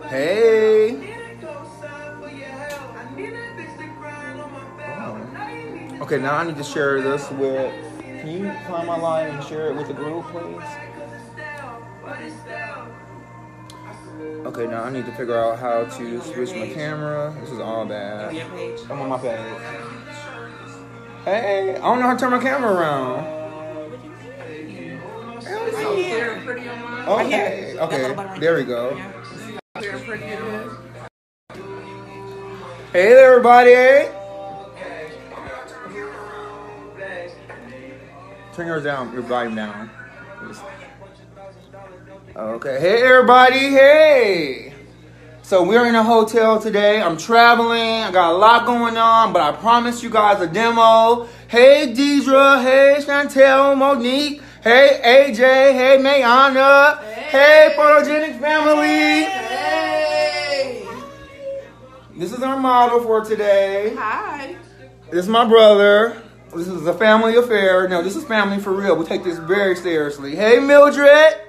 Hey. Okay, now I need to share this with. Can you find my live and share it with the group, please? Okay, now I need to figure out how to switch my camera. This is all bad. I'm on my page. Hey, I don't know how to turn my camera around. Okay, okay, there we go. Hey there, everybody. Turn yours down, your volume down. Okay, hey everybody, hey! So we're in a hotel today. I'm traveling. I got a lot going on, but I promised you guys a demo. Hey Deidre, hey Chantel, Monique, hey AJ, hey Mayana, hey Photogenic family. Hey! This is our model for today. Hi. This is my brother. This is a family affair. No, this is family for real. We take this very seriously. Hey Mildred,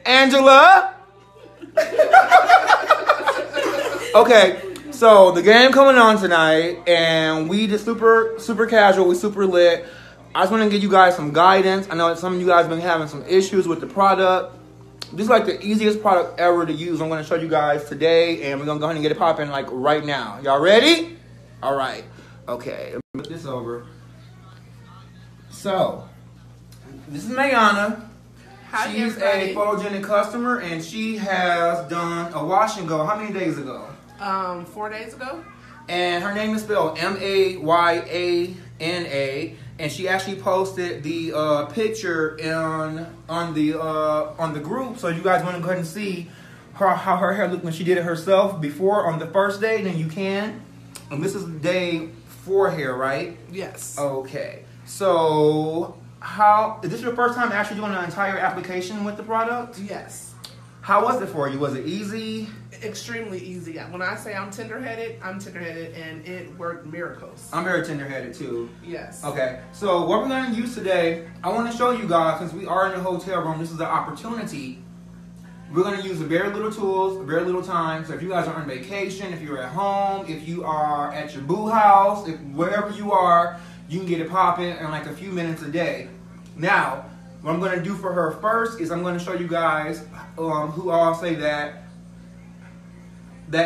Angela. Okay, so the game coming on tonight, and we just super casual, we super lit. I just want to give you guys some guidance. I know that some of you guys have been having some issues with the product. This is like the easiest product ever to use. I'm going to show you guys today, and we're going to go ahead and get it popping like right now. Y'all ready? All right. Okay, let me put this over. So, this is Mayana. Hi, She's everybody. a photogenic customer, and she has done a wash and go. How many days ago? 4 days ago. And her name is spelled Mayana, and she actually posted the picture on the group, so you guys want to go ahead and see how her hair looked when she did it herself before on the first day. Then you can. And this is day 4 hair, right? Yes. Okay. So is this your first time actually doing an entire application with the product? Yes. How was it for you? Was it easy? Extremely easy. When I say I'm tender-headed, and it worked miracles. I'm very tender-headed too. Yes. Okay, so what we're going to use today, I want to show you guys, since we are in a hotel room, this is an opportunity. We're going to use very little tools, very little time. So if you guys are on vacation, if you're at home, if you are at your boo house, wherever you are, you can get it popping in like a few minutes a day. Now, what I'm going to do for her first is I'm going to show you guys who all say that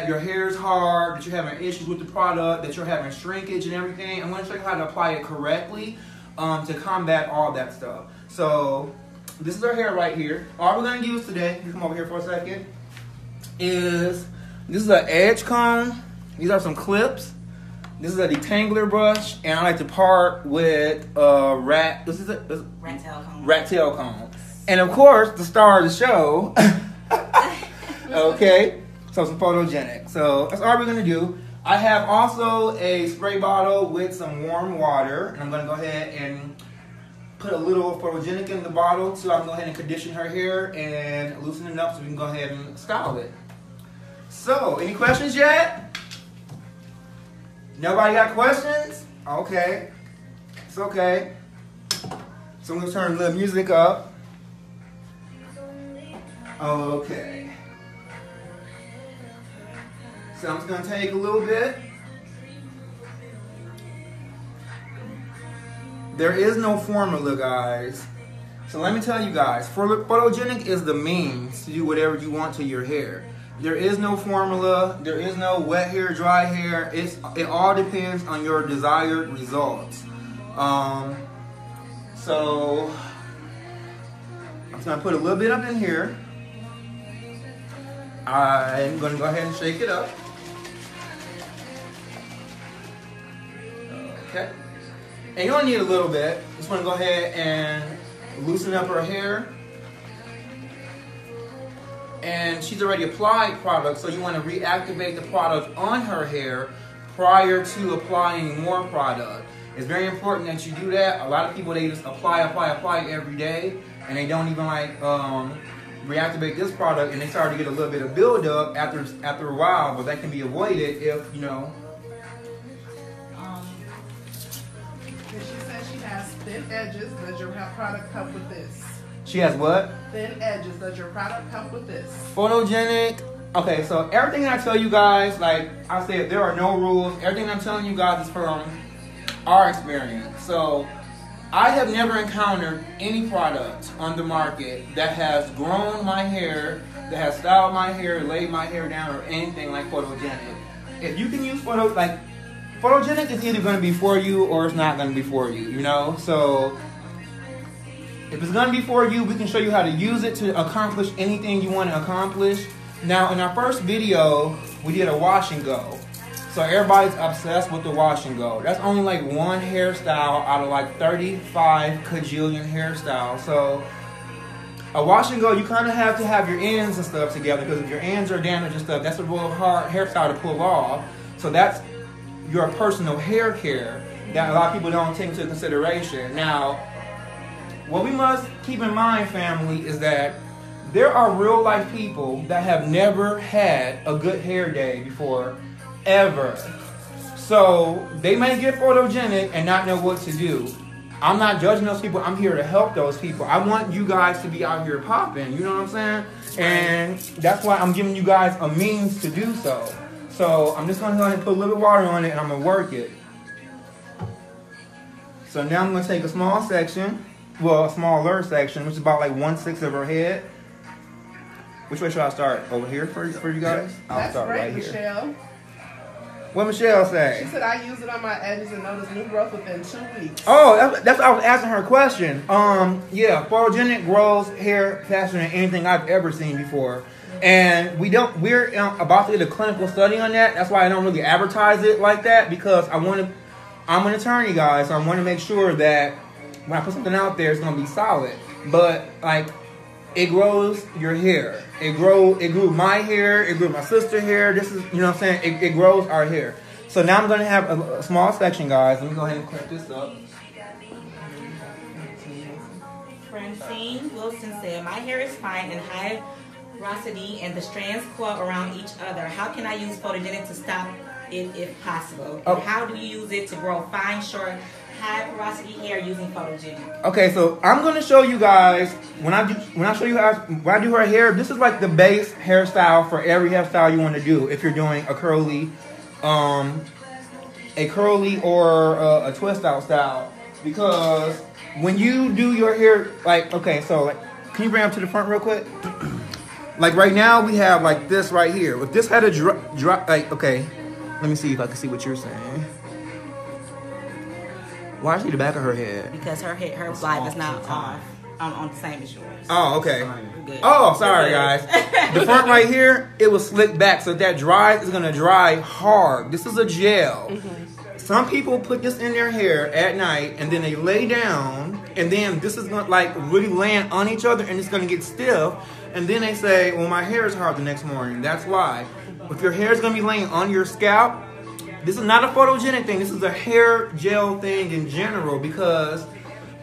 your hair is hard, that you're having issues with the product, that you're having shrinkage and everything. I'm going to show you how to apply it correctly to combat all that stuff. So this is her hair right here. All we're going to use today, you come over here for a second, is this is an edge comb. These are some clips. This is a detangler brush, and I like to part with rat tail comb. And of course, the star of the show. Okay, so some photogenic. So that's all we're gonna do. I have also a spray bottle with some warm water, and I'm gonna go ahead and put a little photogenic in the bottle so I can go ahead and condition her hair and loosen it up so we can go ahead and style it. So, any questions yet? Nobody got questions? Okay. It's okay. So I'm going to turn a little music up. Okay. So I'm just going to take a little bit. There is no formula, guys. So let me tell you guys, photogenic is the means to do whatever you want to your hair. There is no formula. There is no wet hair, dry hair. It all depends on your desired results. So I'm just gonna put a little bit up in here. I'm gonna go ahead and shake it up. Okay. And you don't need a little bit. Just want to go ahead and loosen up her hair. And she's already applied product, so you want to reactivate the product on her hair prior to applying more product. It's very important that you do that. A lot of people, they just apply every day, and they don't even like reactivate this product, and they start to get a little bit of buildup after a while, but that can be avoided if, you know. She says she has thin edges. Does your product help with this? She has what? Thin edges. Does your product help with this? Photogenic Okay, so everything I tell you guys, like I said, there are no rules. Everything I'm telling you guys is from our experience. So I have never encountered any product on the market that has grown my hair, that has styled my hair, laid my hair down, or anything like Photogenic. If you can use Photogenic is either going to be for you or it's not going to be for you, you know? So if it's going to be for you, we can show you how to use it to accomplish anything you want to accomplish. Now, in our first video, we did a wash and go. So everybody's obsessed with the wash and go. That's only like one hairstyle out of like 35 kajillion hairstyles. So a wash and go, you kind of have to have your ends and stuff together, because if your ends are damaged and stuff, that's a real hard hairstyle to pull off. So that's your personal hair care that a lot of people don't take into consideration. Now, what we must keep in mind, family, is that there are real life people that have never had a good hair day before, ever. So they may get photogenic and not know what to do. I'm not judging those people. I'm here to help those people. I want you guys to be out here popping. You know what I'm saying? And that's why I'm giving you guys a means to do so. So I'm just going to go ahead and put a little water on it and I'm going to work it. So now I'm going to take a small section, well, a smaller section, which is about like 1/6 of her head. Which way should I start? Over here for you guys? I'll start right here. Michelle. What Michelle say? She said I use it on my edges and notice new growth within 2 weeks. Oh, that's what I was asking her a question. Yeah, Photogenic grows hair faster than anything I've ever seen before. And we're about to get a clinical study on that. That's why I don't really advertise it like that, because I'm an attorney, guys, so I want to make sure that when I put something out there, it's going to be solid. But like, it grows your hair. It grew my hair. It grew my sister's hair. This is, you know what I'm saying? It grows our hair. So now I'm going to have a small section, guys. Let me go ahead and clip this up. Francine Wilson said, my hair is fine and high porosity and the strands coil around each other. How can I use Photogenic to stop it if possible? And how do you use it to grow fine, short, high porosity hair using Photogenic? Okay, so I'm going to show you guys, when I do her hair, this is like the base hairstyle for every hairstyle you want to do. If you're doing a curly or a twist out style, because when you do your hair, like, okay, so like, can you bring up to the front real quick? Like right now we have like this right here. If this had a drop, like, okay, let me see if I can see what you're saying. Why is she the back of her head? Because her vibe is not on the same as yours. Oh, okay. Oh, sorry guys. The front right here, it was slicked back, so if that dries, it's gonna dry hard. This is a gel. Some people put this in their hair at night and then they lay down, and then this is gonna like really land on each other and it's gonna get stiff, and then they say, well, my hair is hard the next morning. That's why. If your hair is gonna be laying on your scalp, this is not a photogenic thing. This is a hair gel thing in general, because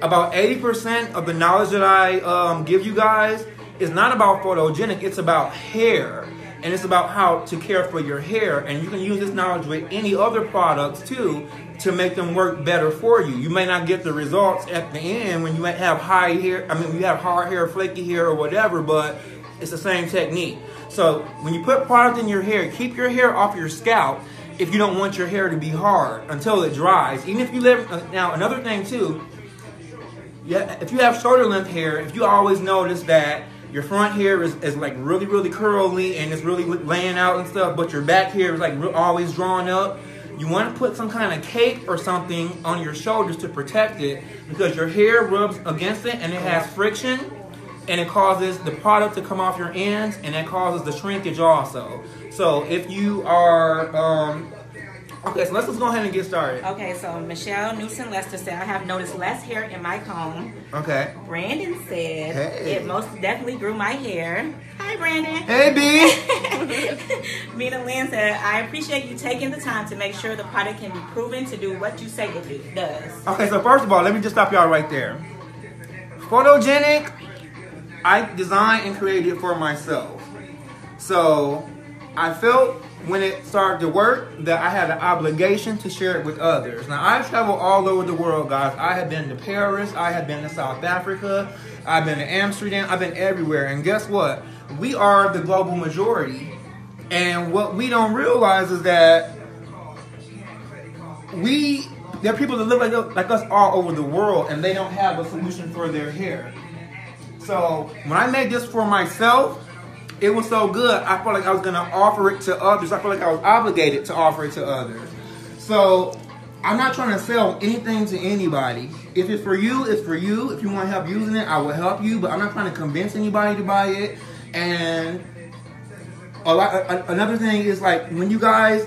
about 80% of the knowledge that I give you guys is not about photogenic. It's about hair. And it's about how to care for your hair. And you can use this knowledge with any other products too to make them work better for you. You may not get the results at the end when you might have high hair. I mean, you have hard hair, flaky hair, or whatever, but it's the same technique. So when you put product in your hair, keep your hair off your scalp if you don't want your hair to be hard until it dries. Even if you live, now another thing too, yeah, if you have shoulder length hair, if you always notice that your front hair is like really, really curly and it's really laying out and stuff, but your back hair is like always drawn up, you want to put some kind of cape or something on your shoulders to protect it, because your hair rubs against it and it has friction, and it causes the product to come off your ends, and that causes the shrinkage also. So if you are, okay, so let's just go ahead and get started. Okay, so Michelle Newson-Lester said, I have noticed less hair in my comb. Okay. Brandon said, it most definitely grew my hair. Hi, Brandon. Hey, B. Mina Lynn said, I appreciate you taking the time to make sure the product can be proven to do what you say it does. Okay, so first of all, let me just stop y'all right there. Photogenic, I designed and created it for myself. So I felt when it started to work that I had an obligation to share it with others. Now, I've traveled all over the world, guys. I have been to Paris, I have been to South Africa, I've been to Amsterdam, I've been everywhere. And guess what? We are the global majority And what we don't realize is that there are people that live like us all over the world, and they don't have a solution for their hair. So when I made this for myself, it was so good, I felt like I was going to offer it to others. I felt like I was obligated to offer it to others. So I'm not trying to sell anything to anybody. If it's for you, it's for you. If you want help using it, I will help you. But I'm not trying to convince anybody to buy it. And another thing is, like, when you guys,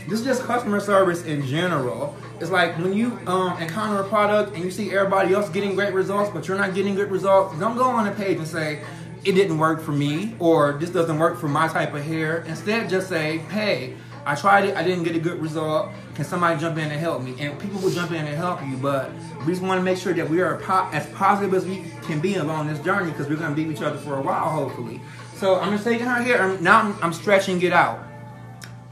this is just customer service in general. It's like when you encounter a product and you see everybody else getting great results, but you're not getting good results, don't go on the page and say, it didn't work for me, or this doesn't work for my type of hair. Instead, just say, hey, I tried it, I didn't get a good result. Can somebody jump in and help me? And people will jump in and help you, but we just want to make sure that we are as positive as we can be along this journey, because we're going to be with each other for a while, hopefully. So I'm just taking her hair, and now I'm stretching it out.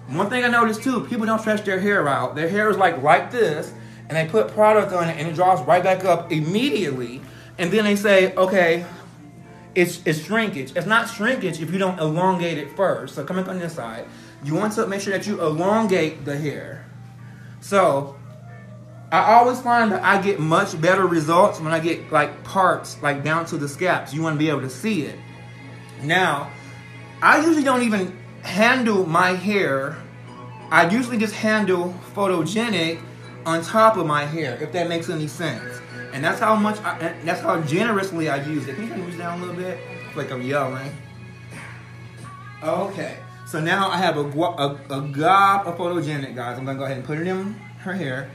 One thing I noticed too, people don't stretch their hair out. Their hair is like this, and they put product on it, and it draws right back up immediately. And then they say, okay, it's shrinkage. It's not shrinkage if you don't elongate it first. So coming on this side, you want to make sure that you elongate the hair. So I always find that I get much better results when I get like parts like down to the scalps. You want to be able to see it. Now, I usually don't even handle my hair. I usually just handle Photogenic on top of my hair, if that makes any sense. And that's how much, that's how generously I use it. Can you turn this down a little bit? It's like I'm yelling. Okay, so now I have a gob of Photogenic, guys. I'm gonna go ahead and put it in her hair,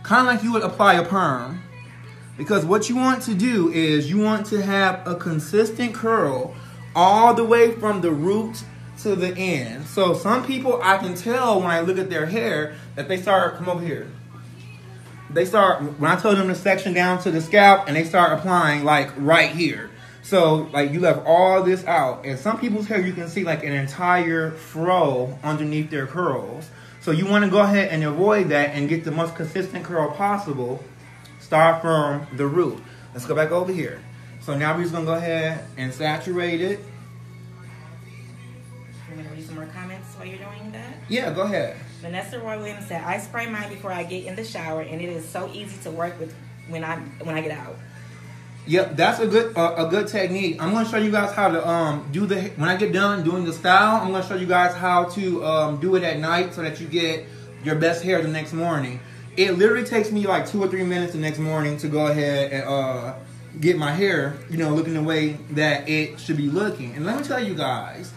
kind of like you would apply a perm. Because what you want to do is you want to have a consistent curl all the way from the root to the end. So some people, I can tell when I look at their hair that they start, come over here. They start, when I told them to section down to the scalp, and they start applying like right here. So like you left all this out. And some people's hair, you can see like an entire fro underneath their curls. So you want to go ahead and avoid that and get the most consistent curl possible. Start from the root. Let's go back over here. So now we're just going to go ahead and saturate it. You're going to read some more comments while you're doing that? Yeah, go ahead. Vanessa Roy Williams said, I spray mine before I get in the shower, and it is so easy to work with when I get out. Yep, that's a good technique. I'm going to show you guys how to do the, when I get done doing the style, I'm going to show you guys how to do it at night so that you get your best hair the next morning. It literally takes me like 2 or 3 minutes the next morning to go ahead and get my hair, you know, looking the way that it should be looking. And let me tell you guys,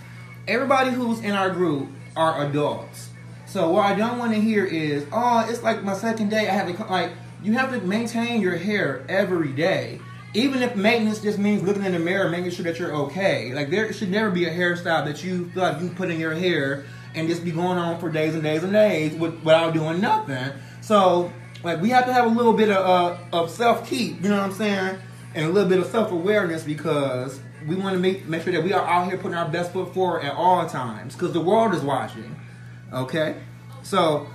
everybody who's in our group are adults. So what I don't want to hear is, oh, it's like my second day. I have to, like, you have to maintain your hair every day. Even if maintenance just means looking in the mirror, making sure that you're okay. Like, there should never be a hairstyle that you feel like you put in your hair and just be going on for days and days and days without doing nothing. So, like, we have to have a little bit of self-keep, you know what I'm saying? And a little bit of self-awareness, because we want to make sure that we are out here putting our best foot forward at all times, because the world is watching, okay? So,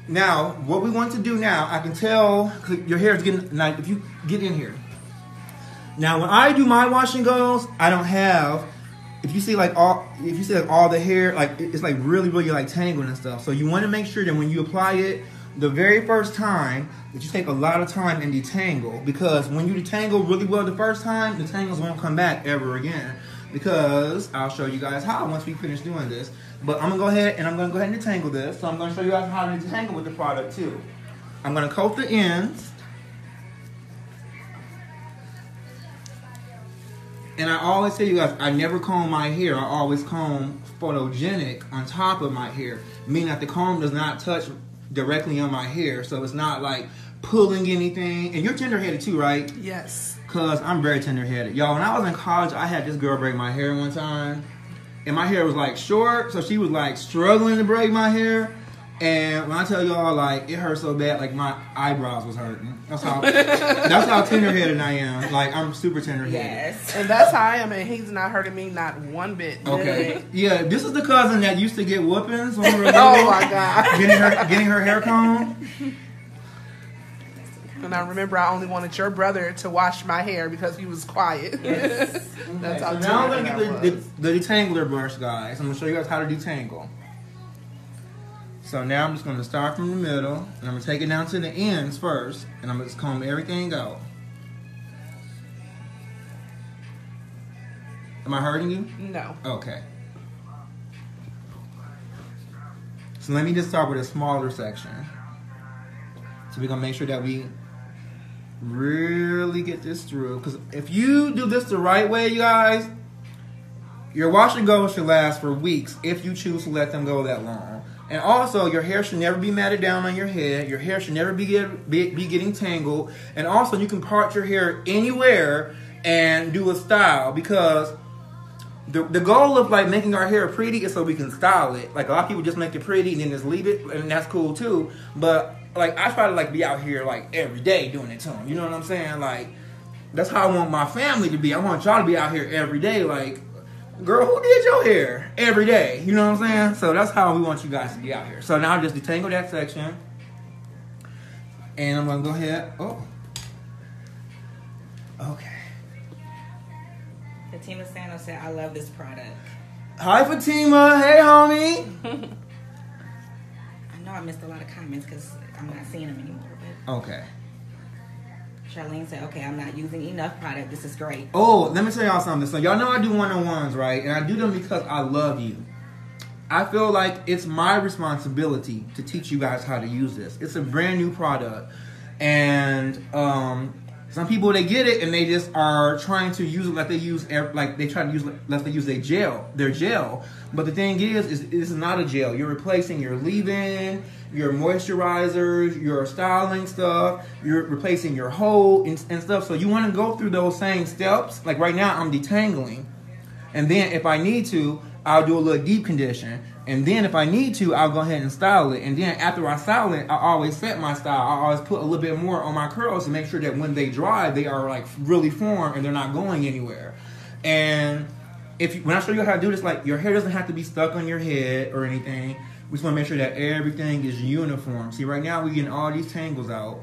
now, what we want to do now, I can tell your hair is getting, like, if you get in here. Now, when I do my wash and goes, I don't have, if you see like all the hair, like it's like really like tangled and stuff. So you want to make sure that when you apply it, the very first time, that you take a lot of time and detangle, because when you detangle really well the first time, the tangles won't come back ever again. Because I'll show you guys how once we finish doing this. But I'm gonna go ahead and detangle this. So I'm gonna show you guys how to detangle with the product too. I'm gonna coat the ends. And I always tell you guys, I never comb my hair. I always comb Photogenic on top of my hair, meaning that the comb does not touch directly on my hair, so it's not like pulling anything. And you're tender-headed too, right? Yes. Because I'm very tender-headed. Y'all, when I was in college, I had this girl braid my hair one time, and my hair was like short, so she was like struggling to braid my hair. And when I tell y'all, like, it hurt so bad, like my eyebrows was hurting. That's how tender-headed I am. Like, I'm super tender-headed. Yes. And that's how I am, and he's not hurting me not one bit. Okay. Yeah, this is the cousin that used to get whoopings when we were little. Oh my God. Getting her hair combed. And I remember I only wanted your brother to wash my hair because he was quiet. Yes. That's Okay, how so now I'm timid going to I get was. the detangler brush, guys. I'm going to show you guys how to detangle. So now I'm just going to start from the middle, and I'm going to take it down to the ends first, and I'm going to just comb everything out. Am I hurting you? No. Okay. So let me just start with a smaller section. So we're going to make sure that we really get this through. Because if you do this the right way, you guys, your wash and go should last for weeks if you choose to let them go that long. And also, your hair should never be matted down on your head. Your hair should never be getting tangled. And also, you can part your hair anywhere and do a style, because the goal of like making our hair pretty is so we can style it. Like a lot of people just make it pretty and then just leave it, and that's cool too. But like I try to like be out here like every day doing it to them. You know what I'm saying? Like that's how I want my family to be. I want y'all to be out here every day. Like, girl, who did your hair every day? You know what I'm saying? So that's how we want you guys to be out here. So now just detangle that section, and I'm gonna go ahead. Oh, okay. Fatima Sano said, I love this product. Hi, Fatima. Hey, homie. I know I missed a lot of comments because I'm not seeing them anymore. But Okay. Charlene said, okay, I'm not using enough product. This is great. Oh, let me tell y'all something. So y'all know I do one-on-ones, right? And I do them because I love you. I feel like it's my responsibility to teach you guys how to use this. It's a brand new product. And some people, they get it and they just are trying to use it like they use, like they try to use, like they use their gel. But the thing is it's not a gel. You're replacing your leave-in, your moisturizers, your styling stuff. You're replacing your hold and stuff. So you want to go through those same steps. Like right now, I'm detangling. And then if I need to, I'll do a little deep condition. And then if I need to, I'll go ahead and style it. And then after I style it, I always set my style. I always put a little bit more on my curls to make sure that when they dry, they are like really formed and they're not going anywhere. And when I show you how to do this, like your hair doesn't have to be stuck on your head or anything. We just want to make sure that everything is uniform. See, right now we're getting all these tangles out.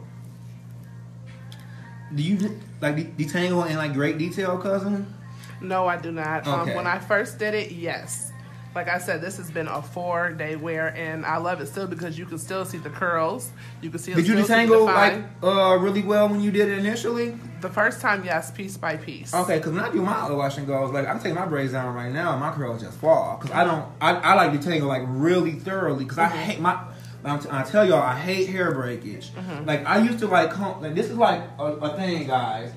Do you like detangle in like great detail, cousin? No, I do not. Okay. When I first did it, yes. Like I said, this has been a 4-day wear, and I love it still because you can still see the curls. You can see. Did you detangle like really well when you did it initially? The first time, yes, piece by piece. Okay, because when I do my wash and goes, like I'm taking my braids down right now, and my curls just fall. Because I like detangle like really thoroughly because I hate I tell y'all I hate hair breakage. Like I used to like comb. Like, this is like a thing, guys.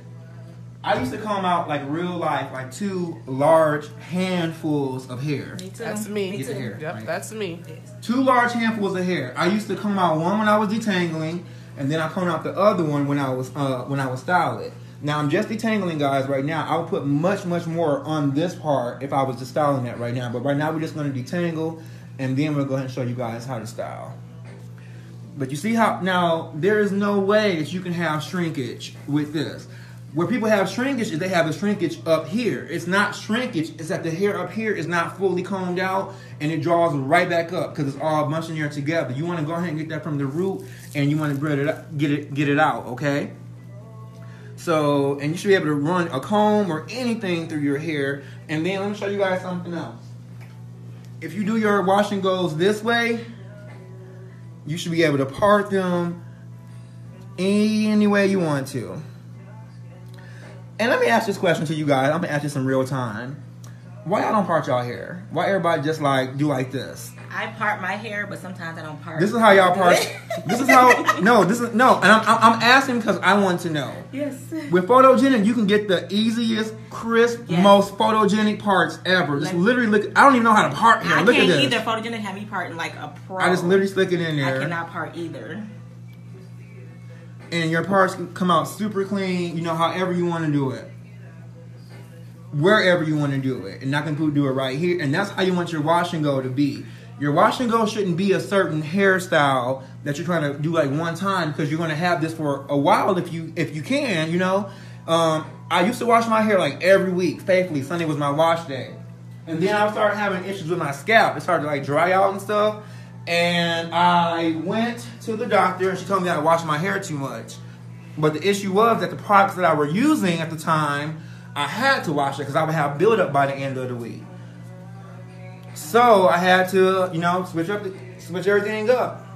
I used to comb out like real life, like 2 large handfuls of hair. Me too. That's me. Get the hair, Yep, right? that's me. 2 large handfuls of hair. I used to comb out one when I was detangling, and then I comb out the other one when I was styling. Now I'm just detangling, guys. Right now, I would put much more on this part if I was just styling that right now. But right now, we're just going to detangle, and then we'll go ahead and show you guys how to style. But you see how now there is no way that you can have shrinkage with this. Where people have shrinkage is they have a shrinkage up here. It's not shrinkage, it's that the hair up here is not fully combed out and it draws right back up because it's all bunching here together. You want to go ahead and get that from the root and you want to get it out, okay? So, and you should be able to run a comb or anything through your hair. And then let me show you guys something else. If you do your wash and goes this way, you should be able to part them any way you want to. And let me ask this question to you guys. I'm gonna ask you some real time. Why y'all don't part y'all hair? Why everybody just like do like this? I part my hair, but sometimes I don't part. This is how y'all part. This is how. No. And I'm asking because I want to know. Yes. With Photogenic, you can get the easiest, crisp, most photogenic parts ever. Just literally look. I don't even know how to part hair. Look at this. I can't either. Photogenic have me parting like a pro. I just literally stick it in there. I cannot part either. And your parts can come out super clean, you know, however you want to do it. Wherever you want to do it. And I can do it right here. And that's how you want your wash and go to be. Your wash and go shouldn't be a certain hairstyle that you're trying to do like one time because you're going to have this for a while if you can, you know. I used to wash my hair like every week, faithfully. Sunday was my wash day. And then I started having issues with my scalp. It started to like dry out and stuff. And I went to the doctor and she told me I washed my hair too much. But the issue was that the products that I were using at the time, I had to wash it because I would have buildup by the end of the week. So I had to, you know, switch everything up.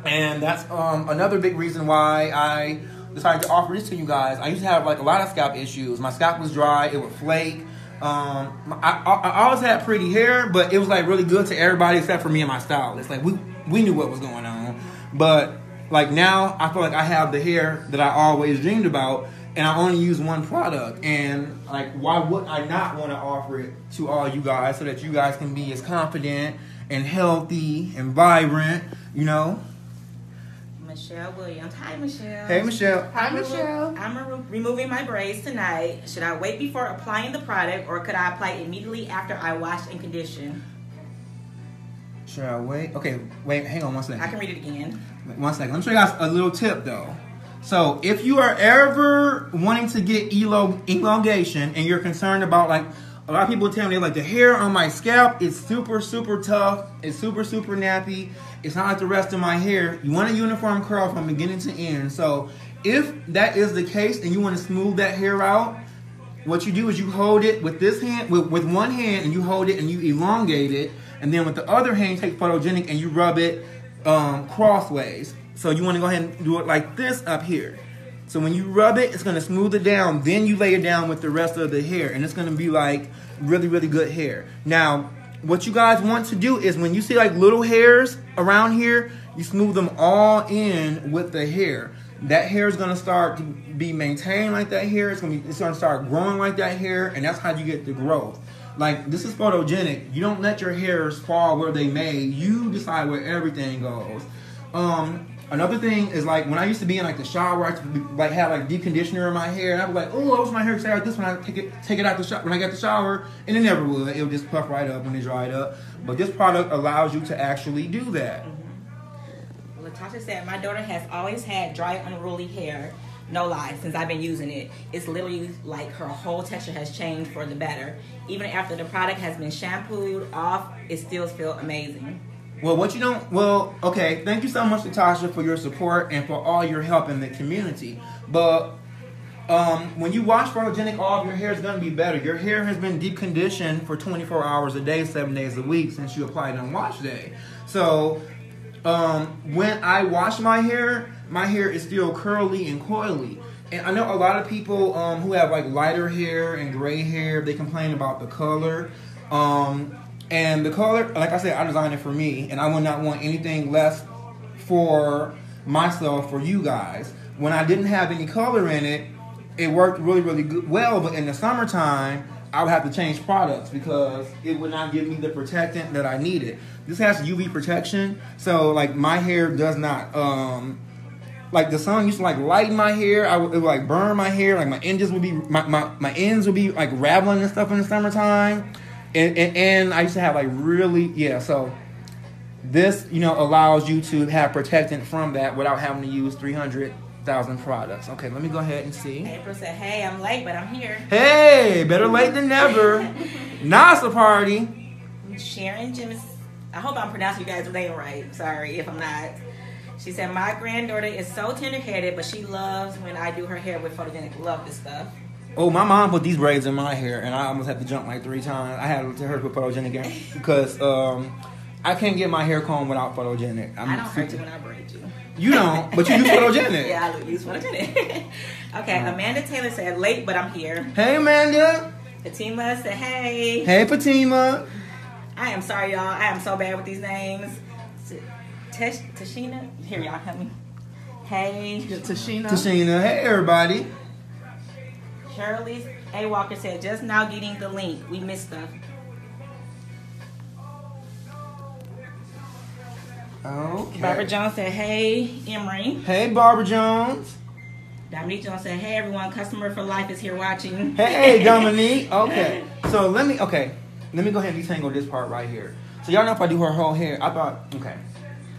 And that's another big reason why I decided to offer this to you guys. I used to have like a lot of scalp issues. My scalp was dry, it would flake. I always had pretty hair, but it was like really good to everybody except for me and my stylist. Like we knew what was going on. But like now I feel like I have the hair that I always dreamed about, and I only use one product. And like, why would I not want to offer it to all you guys so that you guys can be as confident and healthy and vibrant, you know? Michelle Williams. Hi, Michelle. Hey, Michelle. Hi, Michelle. I'm removing my braids tonight. Should I wait before applying the product, or could I apply immediately after I wash and condition? Should I wait? Okay, wait, hang on one second. I can read it again. One second. Let me show you guys a little tip, though. So, if you are ever wanting to get elongation and you're concerned about, like, a lot of people tell me, like, the hair on my scalp is super, super tough. It's super, super nappy. It's not like the rest of my hair. You want a uniform curl from beginning to end. So, if that is the case and you want to smooth that hair out, what you do is you hold it with this hand, with one hand, and you hold it and you elongate it. And then with the other hand, you take Photogenic and you rub it crossways. So you want to go ahead and do it like this up here. So when you rub it, it's going to smooth it down. Then you lay it down with the rest of the hair. And it's going to be like really, really good hair. Now, what you guys want to do is when you see like little hairs around here, you smooth them all in with the hair. That hair is going to start to be maintained like that hair. It's going to start growing like that hair. And that's how you get the growth. Like, this is photogenic. You don't let your hairs fall where they may. You decide where everything goes. Another thing is, like, when I used to be in like the shower, I used to like have like deep conditioner in my hair, and I'd be like, oh, I wish my hair stayed like this when I take it out the shower. When I get the shower, and it never would. It would just puff right up when it dried up. But this product allows you to actually do that. Latasha said, my daughter has always had dry, unruly hair. No lie, since I've been using it. It's literally like her whole texture has changed for the better. Even after the product has been shampooed off, it still feels amazing. Well, okay, thank you so much, Latasha, for your support and for all your help in the community. But when you wash Photogenic off, your hair is going to be better. Your hair has been deep conditioned for 24 hours a day, 7 days a week since you applied it on wash day. So when I wash my hair is still curly and coily. And I know a lot of people who have like lighter hair and gray hair, they complain about the color. And the color, like I said, I designed it for me, and I would not want anything less for myself, for you guys. When I didn't have any color in it, it worked really, really well, but in the summertime, I would have to change products because it would not give me the protectant that I needed. This has UV protection, so like my hair does not, like the sun used to like lighten my hair, it would like burn my hair, like my ends would be, my ends would be like raveling and stuff in the summertime. And I used to have like really, so this, you know, allows you to have protectant from that without having to use 300,000 products. Okay, let me go ahead and see. April said, hey, I'm late, but I'm here. Hey, better late than never. NASA party. Sharon Jims, I hope I'm pronouncing you guys' name right. Sorry if I'm not. She said, my granddaughter is so tender-headed, but she loves when I do her hair with Photogenic. Love this stuff. Oh, my mom put these braids in my hair, and I almost had to jump like 3 times. I had to tell her to put Photogenic in because I can't get my hair combed without Photogenic. I don't hurt you when I braid you. You don't, but you use Photogenic. Yeah, I use Photogenic. Okay, Amanda Taylor said, late, but I'm here. Hey, Amanda. Fatima said, hey. Hey, Fatima. I am sorry, y'all. I am so bad with these names. Tashina, here, y'all, help me. Hey. Tashina. Hey, everybody. Shirley A. Walker said, just now getting the link. We missed stuff. Okay. Barbara Jones said, hey, Emery. Hey, Barbara Jones. Dominique Jones said, hey, everyone. Customer for life is here watching. Hey, Dominique. Okay. So let me go ahead and detangle this part right here. So y'all know if I do her whole hair, I thought, okay.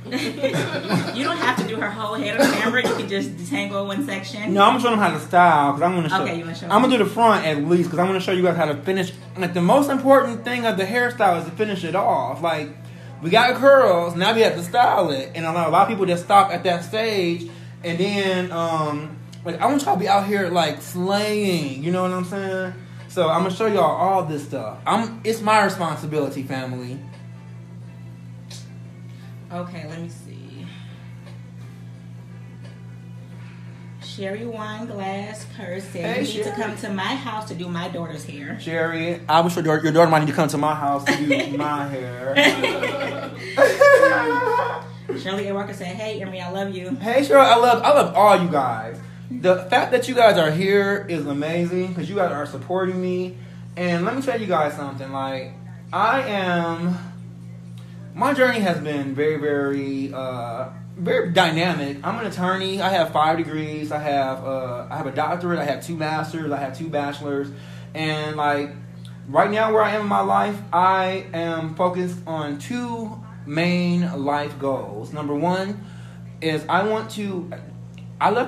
You don't have to do her whole head on camera. You can just detangle one section. No, I'm gonna show them how to style because I'm gonna show. Okay, you wanna show? I'm gonna do the front at least because I'm gonna show you guys how to finish. Like the most important thing of the hairstyle is to finish it off. Like we got curls, now we have to style it, and a lot of people just stop at that stage, and then Like, I want y'all to be out here, like, slaying. You know what I'm saying? So, I'm going to show y'all all this stuff. It's my responsibility, family. Okay, let me see. Sherry Wine Glass Curse said, Hey, you need Sherry. to come to my house to do my daughter's hair. Sherry, I wish your daughter might need to come to my house to do my hair. Shirley A. Walker said, hey, Emery, I love you. Hey, Cheryl, I love all you guys. The fact that you guys are here is amazing because you guys are supporting me. And let me tell you guys something. Like, my journey has been very, very, very dynamic. I'm an attorney. I have 5 degrees. I have a doctorate. I have 2 masters. I have 2 bachelors. And like, right now where I am in my life, I am focused on 2 main life goals. Number 1 is I left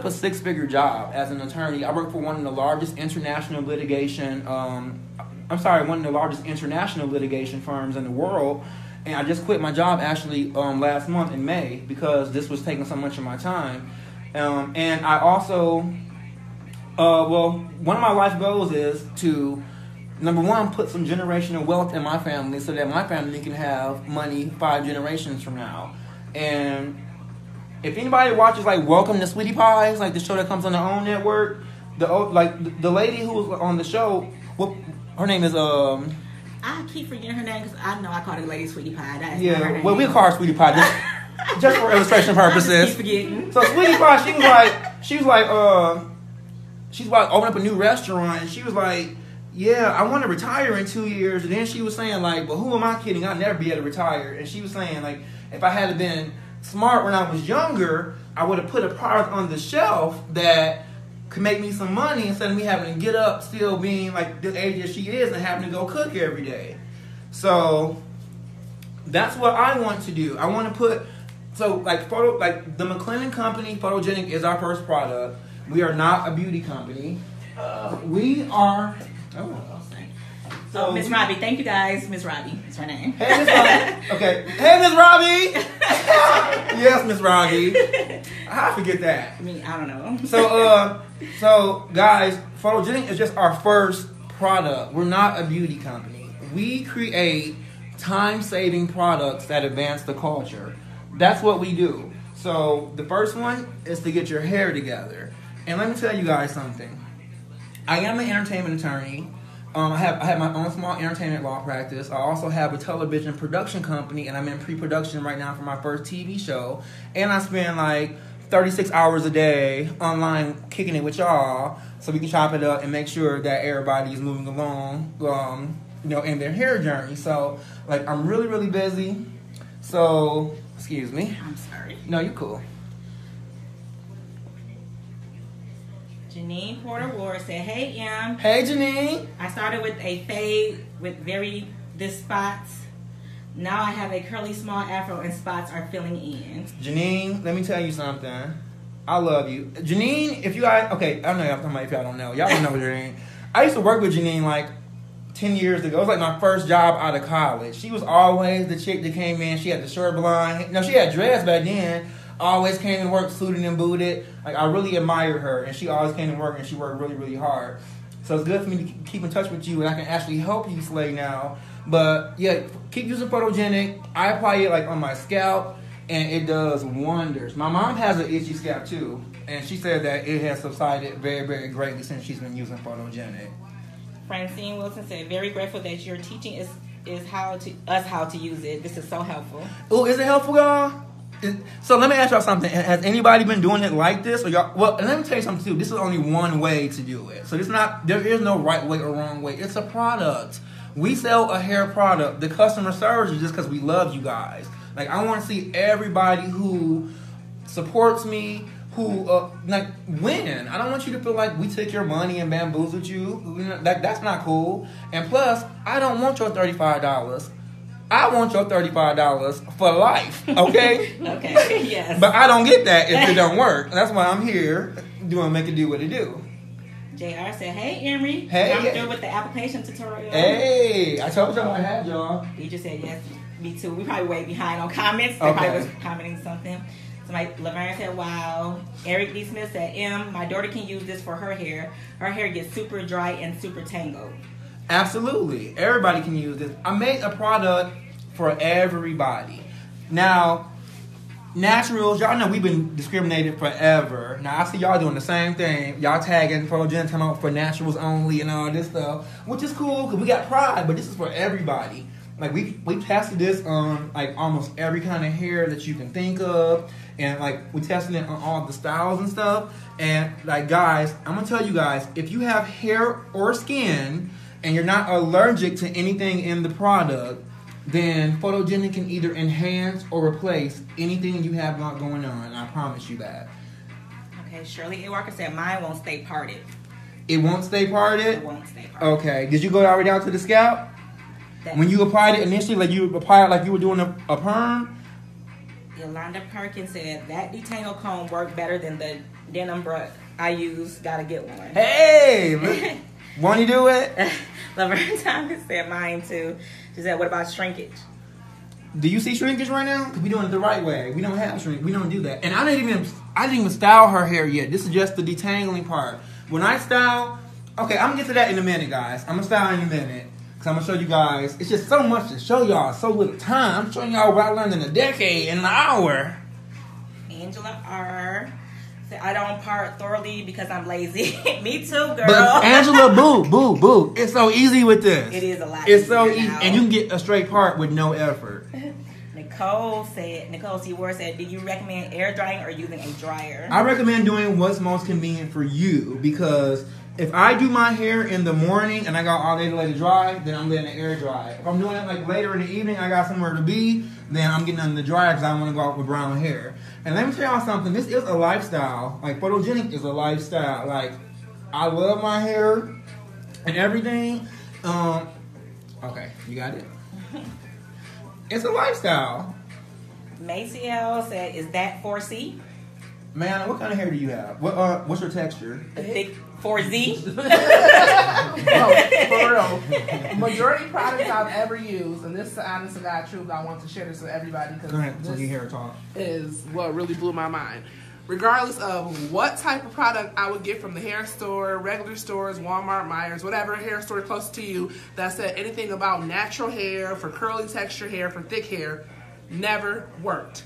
a 6-figure job as an attorney. I work for one of the largest international litigation firms in the world. And I just quit my job actually last month in May because this was taking so much of my time. And I also, one of my life goals is to, number 1, put some generational wealth in my family so that my family can have money 5 generations from now. And if anybody watches like Welcome to Sweetie Pies, like the show that comes on the OWN network, the lady who was on the show, her name is I keep forgetting her name because I know I called her Lady Sweetie Pie. That is yeah, not her name. well, we call her Sweetie Pie just for illustration purposes. I just keep forgetting. So Sweetie Pie, she was like open up a new restaurant, and she was like, yeah, I want to retire in 2 years. And then she was saying like, but who am I kidding? I'll never be able to retire. And she was saying like, if I had been smart when I was younger, I would have put a product on the shelf that could make me some money instead of me having to get up still being like the age that she is and having to go cook every day. So that's what I want to do. I want to put the McLennan company, Photogenic, is our first product. We are not a beauty company. We are So Miss Robbie, thank you guys. Miss Robbie, that's her name. Hey Miss Robbie. Okay. Hey Miss Robbie. Yes, Miss Robbie. I forget that. I mean, I don't know. So guys, Photogenic is just our first product. We're not a beauty company. We create time-saving products that advance the culture. That's what we do. So the first one is to get your hair together. And let me tell you guys something. I am an entertainment attorney. I have my own small entertainment law practice. I also have a television production company, and I'm in pre-production right now for my first TV show. And I spend like 36 hours a day online kicking it with y'all so we can chop it up and make sure that everybody is moving along, in their hair journey. So, like, I'm really, really busy. So, excuse me. I'm sorry. No, you're cool. Janine Porter Ward said, hey, Em. Hey, Janine. I started with a fade with very this spots. Now I have a curly small afro and spots are filling in. Janine, let me tell you something. I love you. Janine, if you guys, okay, I don't know if y'all don't know. Y'all don't know Janine. I used to work with Janine like 10 years ago. It was like my first job out of college. She was always the chick that came in. She had the short blonde. No, she had dreads back then. Always came to work suited and booted. Like, I really admired her, and she always came to work, and she worked really, really hard. So it's good for me to keep in touch with you, and I can actually help you slay now. But yeah, keep using Photogenic. I apply it like on my scalp, and it does wonders. My mom has an itchy scalp too, and she said that it has subsided very, very greatly since she's been using Photogenic. Francine Wilson said, very grateful that you're teaching is how to use it. This is so helpful. Oh, is it helpful, y'all? So let me ask y'all something. Has anybody been doing it like this? Or y'all? Well, and let me tell you something too. This is only one way to do it. So there is no right way or wrong way. It's a product. We sell a hair product. The customer service is just because we love you guys. Like, I want to see everybody who supports me, who win. I don't want you to feel like we took your money and bamboozled you. That's not cool. And plus, I don't want your $35. I want your $35 for life, okay? Okay, yes. But I don't get that if it don't work. That's why I'm here make it do what it do. JR said, hey, Emery. Hey. I'm through with the application tutorial. Hey, I told y'all I had y'all. He just said, yes, me too. We probably way behind on comments. They probably was commenting something. So Laverne said, wow. Eric D. Smith said, my daughter can use this for her hair. Her hair gets super dry and super tangled. Absolutely. Everybody can use this. I made a product for everybody. Now, naturals, y'all know we've been discriminated forever. Now, I see y'all doing the same thing. Y'all tagging Photogenic come out for naturals only and all this stuff, which is cool because we got pride, but this is for everybody. Like, we tested this on, like, almost every kind of hair that you can think of. And, like, we tested it on all the styles and stuff. And, like, guys, I'm going to tell you guys, if you have hair or skin and you're not allergic to anything in the product, then Photogenic can either enhance or replace anything you have going on. I promise you that. Okay, Shirley A. Walker said, mine won't stay parted. It won't stay parted? It won't stay parted. Okay. Did you go already out to the scalp? When you applied it initially, like you applied it like you were doing a perm? Yolanda Perkins said, that detangle comb worked better than the denim brush I use. Gotta get one. Hey! Won't you do it? Laverne Thomas said mine too. She said, what about shrinkage? Do you see shrinkage right now? Because we're doing it the right way. We don't have shrink. We don't do that. And I didn't even style her hair yet. This is just the detangling part. When I style, okay, I'm gonna get to that in a minute, guys. I'm gonna style in a minute. Because I'm gonna show you guys. It's just so much to show y'all. So little time. I'm showing y'all what I learned in a decade, in an hour. Angela R. I don't part thoroughly because I'm lazy. Me too, girl. But Angela, boo. It's so easy with this. It is a lot. It's so easy. And you can get a straight part with no effort. Nicole C. Ward said, do you recommend air drying or using a dryer? I recommend doing what's most convenient for you, because if I do my hair in the morning and I got all day to let it dry, then I'm letting it air dry. If I'm doing it like later in the evening, I got somewhere to be, then I'm getting under the dryer because I want to go out with brown hair. And let me tell y'all something. This is a lifestyle. Like, Photogenic is a lifestyle. Like, I love my hair and everything. Okay, you got it? It's a lifestyle. Macy L said, is that 4C? Man, what kind of hair do you have? What's your texture? A thick 4Z? No, for real. Majority products I've ever used, and this is the honest to God truth, I want to share this with everybody because this is what really blew my mind. Regardless of what type of product I would get from the hair store, regular stores, Walmart, Myers, whatever hair store close to you that said anything about natural hair, for curly texture hair, for thick hair, never worked.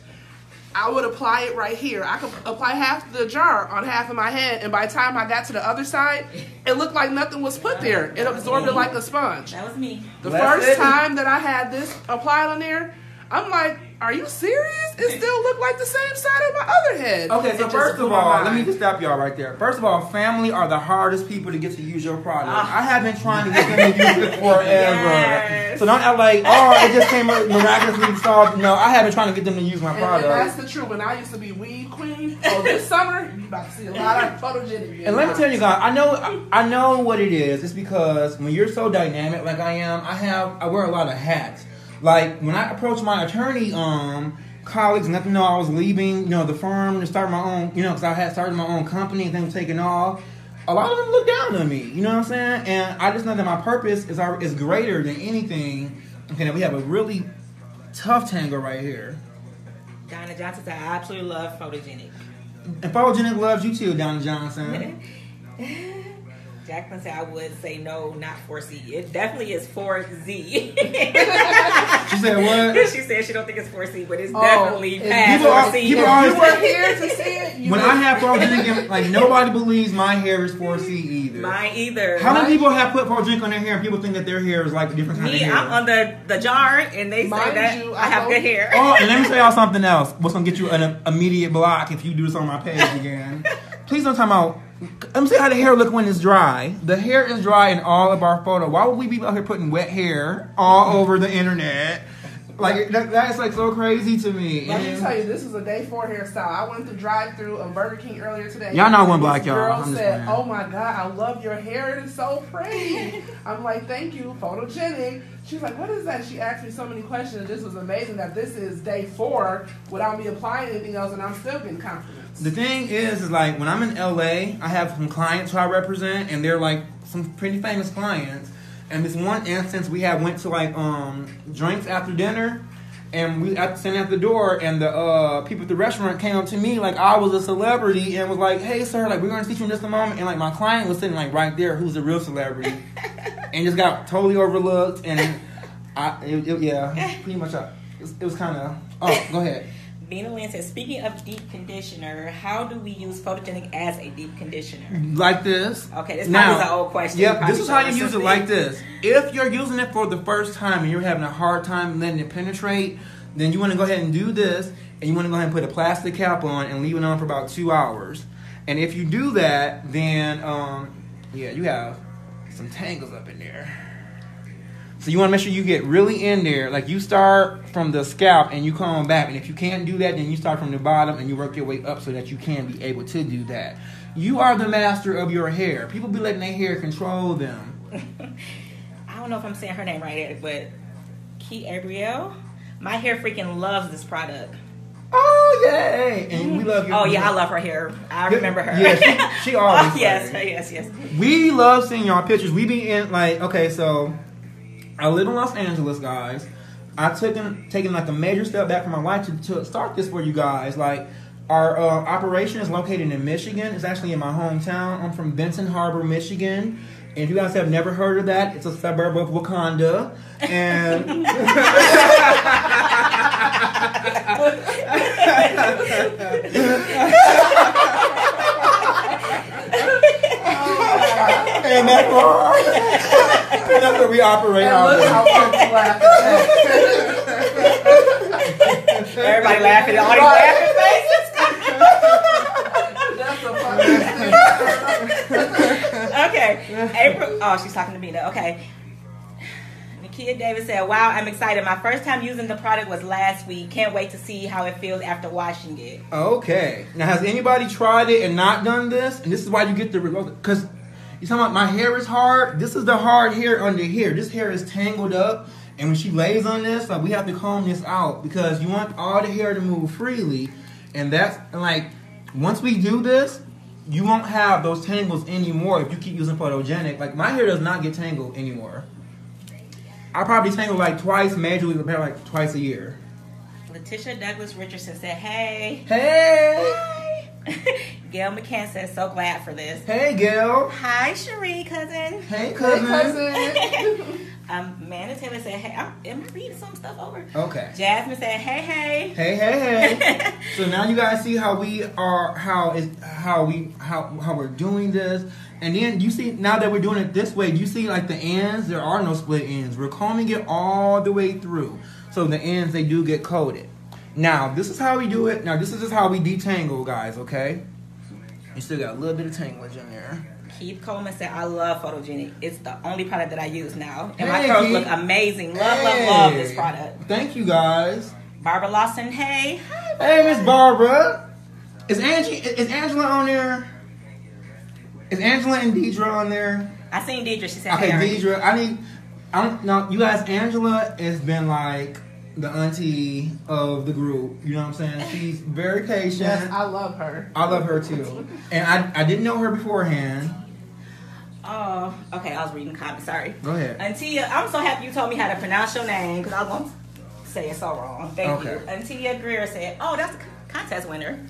I would apply it right here. I could apply half the jar on half of my head, and by the time I got to the other side, it looked like nothing was put there. It absorbed it like a sponge. That was me. The first time that I had this applied on there, I'm like, are you serious? It still looked like the same side of my other head. Okay, so first of all, let me just stop y'all right there. First of all, family are the hardest people to get to use your product. I have been trying to get them to use it forever. Yes. So don't act like, it just came miraculously solved. No, I have been trying to get them to use my product. And that's the truth. When I used to be weed queen, this summer, you about to see a lot of Photogenic. And let me tell you guys, I know what it is. It's because when you're so dynamic like I am, I wear a lot of hats. Like, when I approached my attorney colleagues and let them know I was leaving, the firm to start my own, because I had started my own company and then taking off, a lot of them looked down on me, you know what I'm saying? And I just know that my purpose is greater than anything. Okay, now we have a really tough tangle right here. Donna Johnson said, I absolutely love Photogenic. And Photogenic loves you too, Donna Johnson. Jacqueline said, I would say no, not 4C. It definitely is 4Z. She said what? She said she don't think it's 4C, but it's definitely past 4C. You were here to see it. When I have Photogenic, like, nobody believes my hair is 4C either. Mine either. How many people have put Photogenic on their hair and people think that their hair is like a different kind of hair? I'm on the jar and they say that I have good hair. Oh, and let me tell y'all something else. What's going to get you an immediate block if you do this on my page again. Please don't talk about. Let me see how the hair look when it's dry. The hair is dry in all of our photos. Why would we be out here putting wet hair all over the internet? Like, that's like so crazy to me. Let me tell you, this is a day 4 hairstyle. I went to drive through a Burger King earlier today. Y'all know I went black, y'all. Girl said, oh my God, I love your hair. It is so pretty. I'm like, thank you, Photogenic. She's like, what is that? She asked me so many questions. This was amazing that this is day 4 without me applying anything else, and I'm still getting compliments. The thing is like, when I'm in LA, I have some clients who I represent, and they're like some pretty famous clients. And this one instance, we went to like drinks after dinner, And we standing at the door, and the people at the restaurant came up to me like I was a celebrity and was like, "Hey, sir, like we're gonna teach you in just a moment." And like my client was sitting like right there, who's a real celebrity, and just got totally overlooked. And yeah, pretty much. It was kind of. Oh, go ahead. Vina Lynn says, speaking of deep conditioner, how do we use Photogenic as a deep conditioner? Like this. Okay, this probably is an old question. Yep, this is how you use it like this. If you're using it for the first time and you're having a hard time letting it penetrate, then you want to go ahead and do this, and you want to go ahead and put a plastic cap on and leave it on for about 2 hours. And if you do that, then, yeah, you have some tangles up in there. So you want to make sure you get really in there. Like you start from the scalp and you come back. And if you can't do that, then you start from the bottom and you work your way up so that you can be able to do that. You are the master of your hair. People be letting their hair control them. I don't know if I'm saying her name right, but Key Abriel, my hair freaking loves this product. Oh, yay. And we love your Oh, yeah, I love her hair. I remember her. Yeah, she always yes. We love seeing y'all pictures. We be in, like, okay, so I live in Los Angeles, guys. I taken like a major step back from my life to start this for you guys. Like, our operation is located in Michigan. It's actually in my hometown. I'm from Benton Harbor, Michigan. And if you guys have never heard of that, it's a suburb of Wakanda. And and that's where we operate out of. Everybody laughing. All these laughing faces. That's so funny. Okay. April. Oh, she's talking to me now. Okay. Nakia Davis said, "Wow, I'm excited. My first time using the product was last week. Can't wait to see how it feels after washing it." Okay. Now, has anybody tried it and not done this? And this is why you get the results. Because you're talking about my hair is hard. This is the hard hair under here. This hair is tangled up. And when she lays on this, like we have to comb this out because you want all the hair to move freely. And that's like, once we do this, you won't have those tangles anymore if you keep using Photogenic. Like my hair does not get tangled anymore. I probably tangle like twice, majorly repair like twice a year. Letitia Douglas Richardson said, "Hey." Hey. Gail McCann says, "So glad for this." Hey, Gail. Hi, Cherie, cousin. Hey, cousin. Hey, cousin. Amanda Taylor said, "Hey, am I reading some stuff over?" Okay. Jasmine said, "Hey." Hey. So now you guys see how we are, how we're doing this, and then you see now that we're doing it this way. You see like the ends, there are no split ends. We're combing it all the way through, so the ends they do get coated. Now this is how we do it. Now this is just how we detangle, guys. Okay. You still got a little bit of tanglage in there. Keith Coleman said, "I love Photogenic. It's the only product that I use now. And Hey, my curls Keith. look amazing. Love this product." Thank you, guys. Barbara Lawson, hey. Hey, Miss Barbara. Is Angela on there? Is Angela and Deidre on there? I seen Deidre. She said, Okay, "Hey, Deidre. I don't know. You guys, Angela has been like the auntie of the group. You know what I'm saying? She's very patient. Yes, I love her. I love her too. And I didn't know her beforehand. Oh, okay. I was reading the comments. Sorry. Go ahead. Antia, I'm so happy you told me how to pronounce your name because I was going to say it so wrong. Thank you. Antia Greer said, "Oh, that's the contest winner."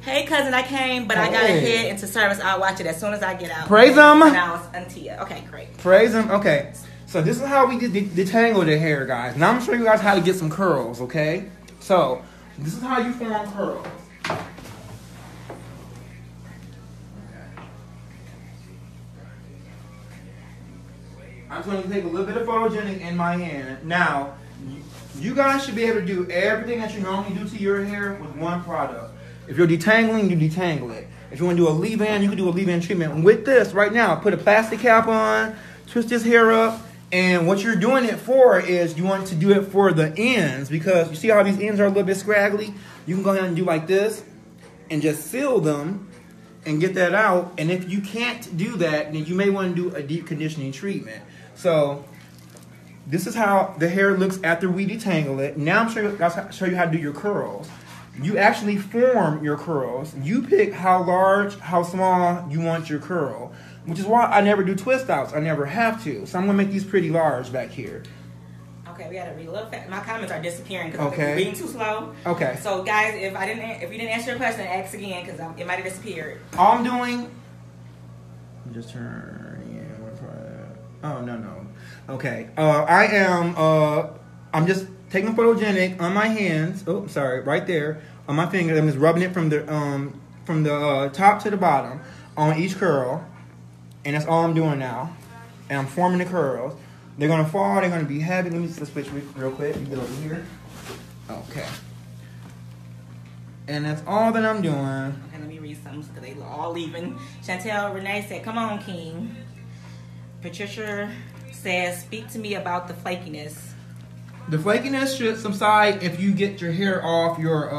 Hey, cousin, I came, but I got to head into service. I'll watch it as soon as I get out. Praise him. Pronounce Antia. Okay, great. Praise him. Okay. So this is how we detangle the hair, guys. Now I'm going to show you guys how to get some curls, okay? So this is how you form curls. I'm going to take a little bit of Photogenic in my hand. Now, you guys should be able to do everything that you normally do to your hair with one product. If you're detangling, you detangle it. If you want to do a leave-in, you can do a leave-in treatment. With this, right now, put a plastic cap on, twist this hair up, and what you're doing it for is you want to do it for the ends because you see how these ends are a little bit scraggly? You can go ahead and do like this and just seal them and get that out. And if you can't do that, then you may want to do a deep conditioning treatment. So this is how the hair looks after we detangle it. Now I'm going to show you how to do your curls. You actually form your curls. You pick how large, how small you want your curl, which is why I never do twist outs. I never have to. So I'm going to make these pretty large back here. Okay, we gotta read a little fast. My comments are disappearing because Okay. I'm reading too slow. Okay. So guys, if you didn't answer your question, ask again because it might have disappeared. All I'm doing, just turn. Oh no. Okay. I'm just taking Photogenic on my hands. Oh, sorry, right there on my finger. I'm just rubbing it from the top to the bottom on each curl, and that's all I'm doing now. And I'm forming the curls. They're gonna fall. They're gonna be heavy. Let me just switch real quick. You get over here. Okay. And that's all that I'm doing. Okay, let me read some because they all leaving. Chantel Renee said, "Come on, King." Patricia says, "Speak to me about the flakiness." The flakiness should subside if you get your hair off your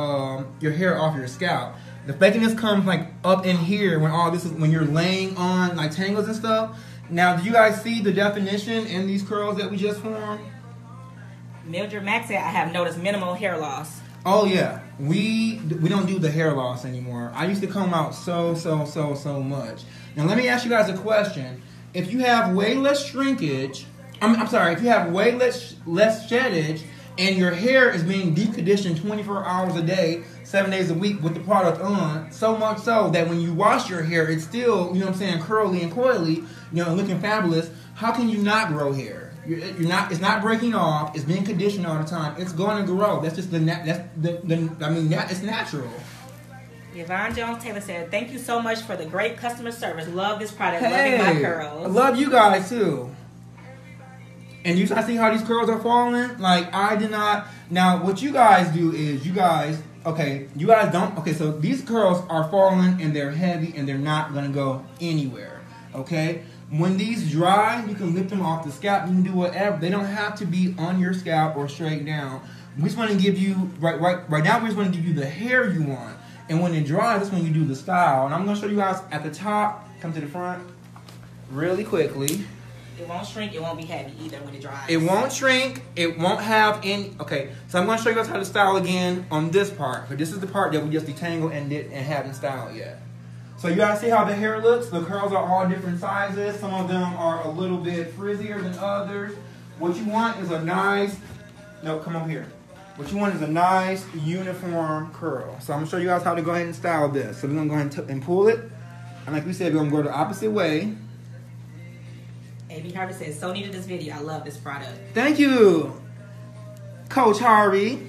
scalp. The flakiness comes like up in here when you're laying on like tangles and stuff. Now, do you guys see the definition in these curls that we just formed? Mildred Max said, "I have noticed minimal hair loss." Oh yeah, we don't do the hair loss anymore. I used to comb out so much. Now let me ask you guys a question. If you have way less shrinkage, if you have way less sheddage, and your hair is being deep conditioned 24 hours a day, 7 days a week with the product on, so much so that when you wash your hair, it's still, you know what I'm saying, curly and coily, you know, looking fabulous. How can you not grow hair? It's not breaking off. It's being conditioned all the time. It's going to grow. That's just it's natural. Yvonne Jones Taylor said, "Thank you so much for the great customer service. Love this product. Hey, loving my curls." I love you guys too. And you see how these curls are falling? Like, I did not. Now, what you guys do is so these curls are falling and they're heavy and they're not going to go anywhere. Okay? When these dry, you can lift them off the scalp. You can do whatever. They don't have to be on your scalp or straight down. We just want to give you, right now, we just want to give you the hair you want. And when it dries, that's when you do the style. And I'm going to show you guys at the top. Come to the front really quickly. It won't shrink. It won't be heavy either when it dries. It won't shrink. It won't have any. Okay, so I'm going to show you guys how to style again on this part. But this is the part that we just detangled and haven't styled yet. So you guys see how the hair looks? The curls are all different sizes. Some of them are a little bit frizzier than others. What you want is a nice. No, come over here. What you want is a nice uniform curl. So I'm going to show you guys how to go ahead and style this. So we're going to go ahead and pull it. And like we said, we're going to go the opposite way. A.B. Harvey says, "So needed this video. I love this product." Thank you, Coach Harvey.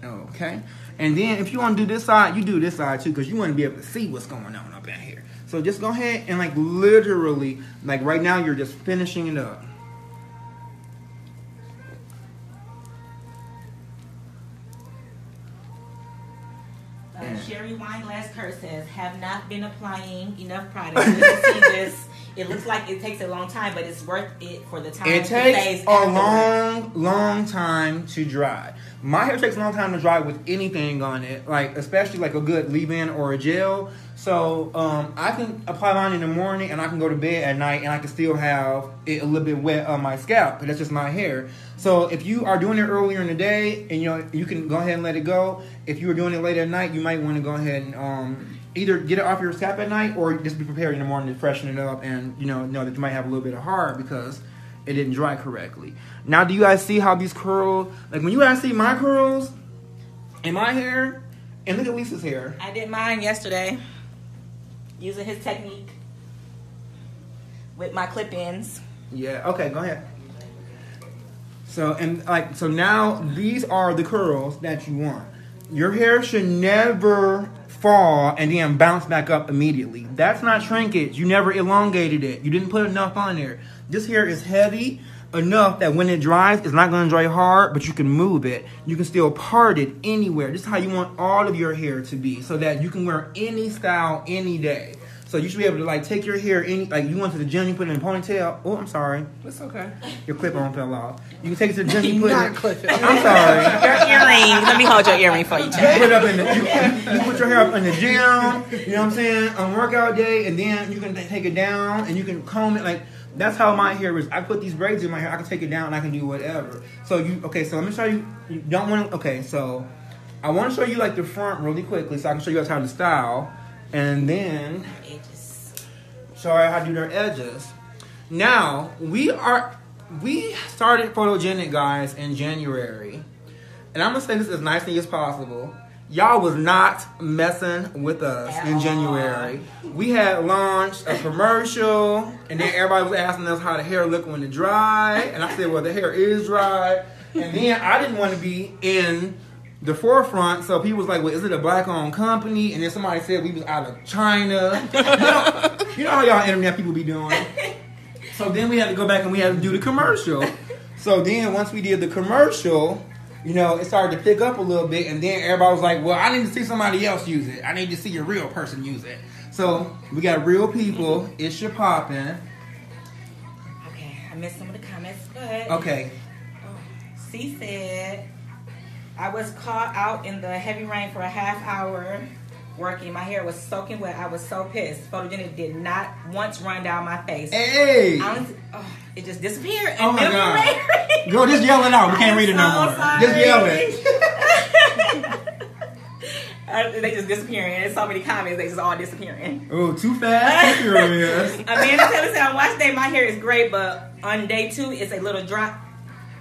Okay. And then if you want to do this side, you do this side too, because you want to be able to see what's going on up in here. So just go ahead and like literally, like right now, you're just finishing it up. Sherry Wineglass Kurt says, "Have not been applying enough product. You see this. It looks like it takes a long time, but it's worth it for the time. It takes a long time to dry. My hair takes a long time to dry with anything on it, like especially like a good leave-in or a gel. So I can apply mine in the morning and I can go to bed at night and I can still have it a little bit wet on my scalp, but that's just my hair. So if you are doing it earlier in the day, and you can go ahead and let it go. If you are doing it late at night, you might want to go ahead and either get it off your scalp at night or just be prepared in the morning to freshen it up and know that you might have a little bit of hard because it didn't dry correctly. Now, do you guys see how these curls, like when you guys see my curls and my hair, and look at Lisa's hair. I did mine yesterday using his technique with my clip-ins. Yeah, okay, go ahead. So now these are the curls that you want. Your hair should never fall and then bounce back up immediately. That's not shrinkage. You never elongated it. You didn't put enough on there. This hair is heavy enough that when it dries, it's not going to dry hard, but you can move it. You can still part it anywhere. This is how you want all of your hair to be, so that you can wear any style any day. So you should be able to like take your hair like you went to the gym, you put it in a ponytail. Oh, I'm sorry. It's okay. Your clip-on fell off. You can take it to the gym, you put Not it. clip it. I'm sorry. Your earring. Let me hold your earring for you, You Chad. put it up in you put your hair up in the gym. You know what I'm saying? On workout day, and then you can take it down and you can comb it. Like that's how my hair is. I put these braids in my hair. I can take it down and I can do whatever. So So let me show you. You don't want to. Okay. So I want to show you like the front really quickly, so I can show you guys how to style, and then show you how to do their edges. Now, we started Photogenic, guys, in January. And I'm going to say this as nicely as possible. Y'all was not messing with us in January. We had launched a commercial, and then everybody was asking us how the hair looked when it dried. And I said, well, the hair is dry. And then I didn't want to be in the forefront, so people was like, well, is it a black-owned company? And then somebody said we was out of China. You know how y'all internet people be doing. So then we had to go back and we had to do the commercial. So then once we did the commercial, you know, it started to pick up a little bit, and then everybody was like, well, I need to see somebody else use it. I need to see a real person use it. So we got real people. It's your poppin'. Okay, I missed some of the comments, but... Okay. C said, I was caught out in the heavy rain for a half hour working. My hair was soaking wet. I was so pissed. Photogenic did not once run down my face. Hey! It just disappeared. Oh my God. Girl, just yell it out. We can't read it no more. Sorry. Just yell it. They just disappearing. There's so many comments. They just all disappearing. Oh, too fast. Too furious. Amanda Taylor said, on watch day, my hair is great, but on day 2, it's a little dry.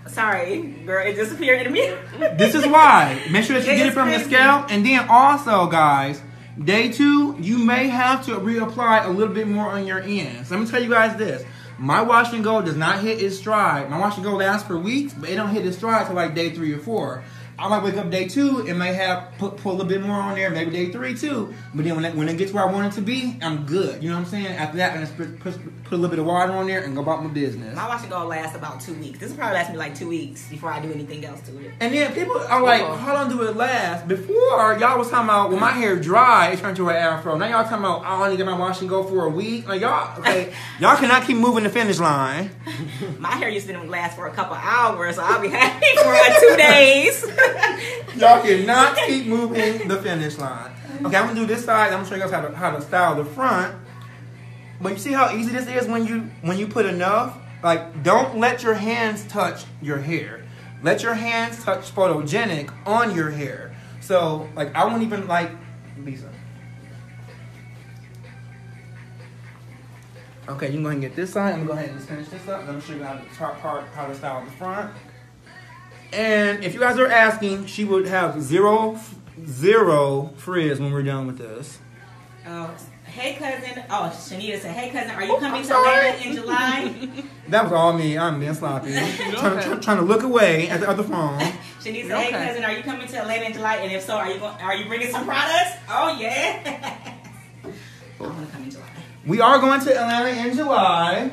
Sorry, girl, it disappeared in a minute. This is why. Make sure that you get it from the scalp. And then also, guys, day 2, you may have to reapply a little bit more on your ends. Let me tell you guys this. My wash and go does not hit its stride. My wash and go lasts for weeks, but it don't hit its stride till like day 3 or 4. I might wake up day 2 and may have pull a little bit more on there, maybe day 3 too. But then when it gets where I want it to be, I'm good. You know what I'm saying? After that, I'm gonna put a little bit of water on there and go about my business. My wash and go lasts about 2 weeks. This will probably last me like 2 weeks before I do anything else to it. And then people are like, how long do it last? Before, y'all was talking about, when my hair dry, it turned to an afro. Now y'all talking about, I only get my wash and go for a week. Like y'all, okay, y'all cannot keep moving the finish line. My hair used to last for a couple hours, so I'll be happy for 2 days. Y'all cannot keep moving the finish line. Okay, I'm gonna do this side. I'm gonna show you guys how to style the front. But you see how easy this is when you put enough? Like, don't let your hands touch your hair. Let your hands touch Photogenic on your hair. So, like, I won't even like Lisa. Okay, you can go ahead and get this side. I'm gonna go ahead and just finish this up. I'm gonna show you how the top part, how to style the front. And if you guys are asking, she would have zero frizz when we're done with this. Hey cousin. Oh, Shanita said, hey cousin, are you coming to Atlanta in July? That was all me. I'm being sloppy. trying to look away at the other phone. Shanita said, hey cousin, are you coming to Atlanta in July? And if so, are you bringing some products? Oh yeah. I want to come in July. We are going to Atlanta in July.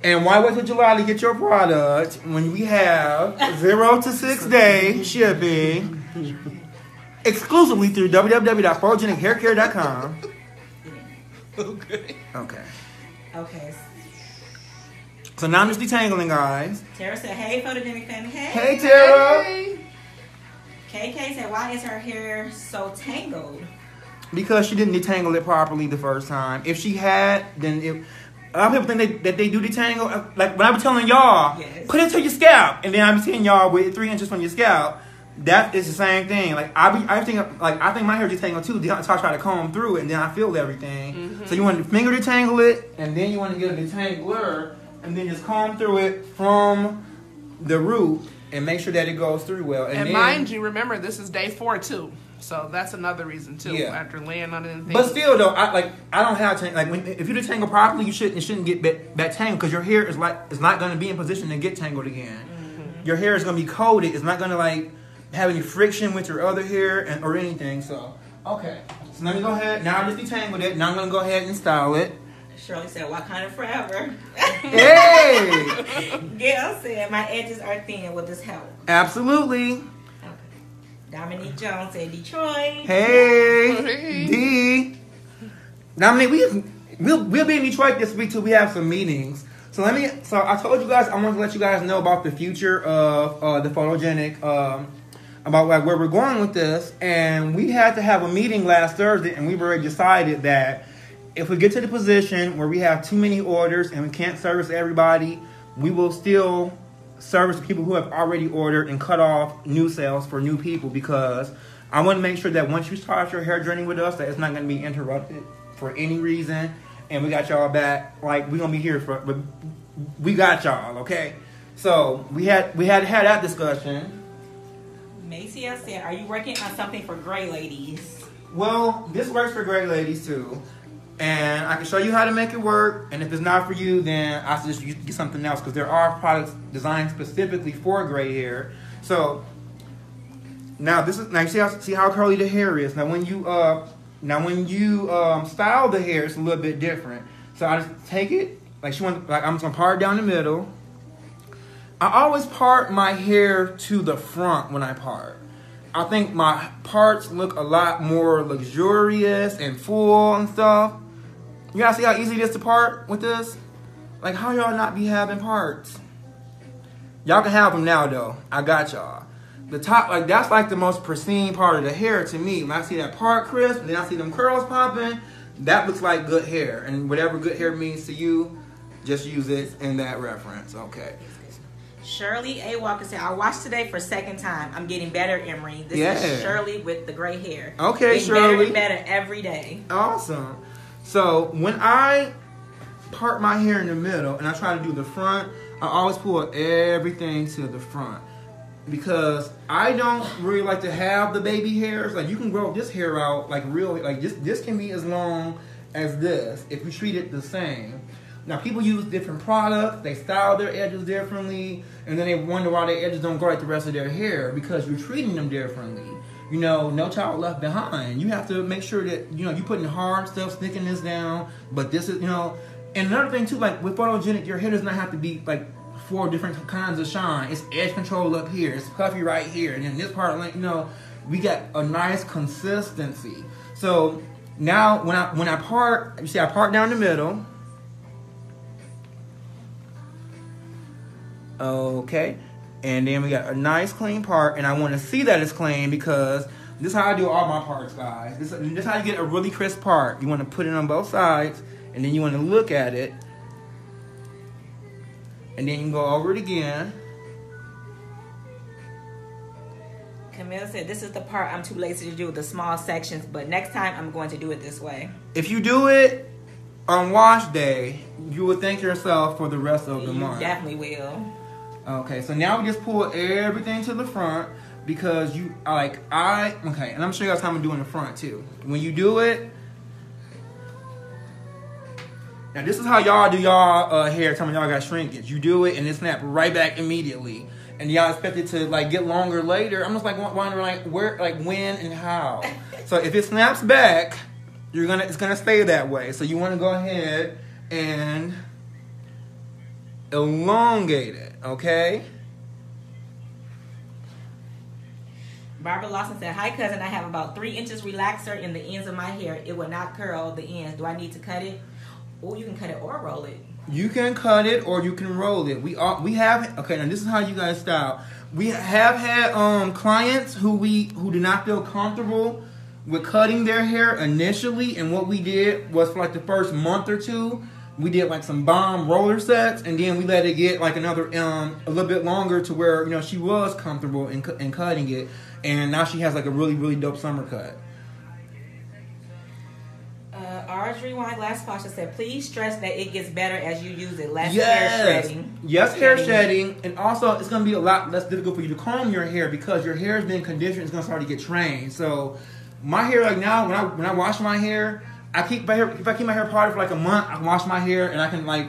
And why wait till July to get your product when we have 0 to 6 day shipping exclusively through www.photogenichaircare.com. Okay. So now I'm just detangling, guys. Tara said, hey, Photogenic family. Hey, Tara. Hey. KK said, why is her hair so tangled? Because she didn't detangle it properly the first time. If she had, then it... A lot of people think that they do detangle. Like when I be telling y'all, put it to your scalp, and then I be seeing y'all with 3 inches from your scalp. That is the same thing. Like I think my hair detangled too. So I try to comb through it, and then I feel everything. Mm-hmm. So you want to finger detangle it, and then you want to get a detangler, and then just comb through it from the root, and make sure that it goes through well. And then, mind you, remember this is day 4 too. So that's another reason too. Yeah. After laying on it and things. But still though, I don't have if you detangle properly, it shouldn't get that tangled because your hair is not going to be in position to get tangled again. Mm-hmm. Your hair is going to be coated. It's not going to have any friction with your other hair or anything. So okay, so let me go ahead. Now I just detangled it. Now I'm going to go ahead and style it. Shirley said, Wakanda forever. Hey! Gail said, my edges are thin. Will this help? Absolutely. Dominique Jones said Detroit. Hey, D. Dominique, we'll be in Detroit this week till we have some meetings. So I told you guys I wanted to let you guys know about the future of the Photogenic, about where we're going with this. And we had to have a meeting last Thursday, and we've already decided that if we get to the position where we have too many orders and we can't service everybody, we will still service the people who have already ordered and cut off new sales for new people, because I want to make sure that once you start your hair journey with us, that it's not going to be interrupted for any reason. and we got y'all back. Like, we gonna be here for, but we got y'all, okay? So we had that discussion. Macy said, "Are you working on something for gray ladies?" Well, this works for gray ladies too, and I can show you how to make it work. And if it's not for you, then I suggest you get something else, because there are products designed specifically for gray hair. So now this is, now you see how curly the hair is. Now when you style the hair, it's a little bit different. So I just take it like I'm just gonna part it down the middle. I always part my hair to the front when I part. I think my parts look a lot more luxurious and full and stuff. You guys see how easy it is to part with this? Like, how y'all not be having parts? Y'all can have them now though. I got y'all. The top, like, that's like the most pristine part of the hair to me. When I see that part crisp, and then I see them curls popping, that looks like good hair. And whatever good hair means to you, just use it in that reference, okay? Shirley A. Walker said, "I watched today for second time. I'm getting better, Emery." This is Shirley with the gray hair. Okay, getting Shirley. better and better every day. Awesome. So when I part my hair in the middle and I try to do the front, I always pull everything to the front, because I don't really like to have the baby hairs. Like, you can grow this hair out like real, like this can be as long as this if you treat it the same. Now, people use different products, they style their edges differently, and then they wonder why their edges don't grow like the rest of their hair, because you're treating them differently. You know, no child left behind. You have to make sure that, you know, you're putting hard stuff, sticking this down, but this is, you know, and another thing too, like with Photogenic, your hair does not have to be like 4 different kinds of shine. It's edge control up here, it's puffy right here, and then this part, like, you know, we got a nice consistency. So now when I part, you see I part down the middle. Okay, and then we got a nice clean part, and I want to see that it's clean, because this is how I do all my parts, guys. This is how you get a really crisp part. You want to put it on both sides, and then you want to look at it, and then you can go over it again. Camille said, "This is the part I'm too lazy to do, the small sections, but next time I'm going to do it this way." If you do it on wash day, you will thank yourself for the rest of the month. You definitely will. Okay, so now we just pull everything to the front, because you, like, okay, and I'm gonna show you guys how I'm gonna do in the front too. When you do it, now this is how y'all do y'all hair, tell me y'all got shrinkage. You do it and it snaps right back immediately. And y'all expect it to like get longer later. I'm just like wondering like where, like when and how. So if it snaps back, it's gonna stay that way. So you wanna go ahead and elongate it, okay? Barbara Lawson said, "Hi cousin, I have about 3 inches relaxer in the ends of my hair. It will not curl the ends. Do I need to cut it?" Or you can cut it or roll it. You can cut it or you can roll it. We have, okay, now this is how you guys style. We have had clients who do not feel comfortable with cutting their hair initially, and what we did was for like the first month or two, we did like some bomb roller sets, and then we let it get like another a little bit longer to where, you know, she was comfortable in cutting it, and now she has like a really, really dope summer cut. Audrey Wine Glass Pasha said, "Please stress that it gets better as you use it. Less hair shedding." Yes, hair shedding, and also it's going to be a lot less difficult for you to comb your hair, because your hair is being conditioned. It's going to start to get trained. So my hair, like now, when I wash my hair, if I keep my hair parted for like a month, I can wash my hair and I can like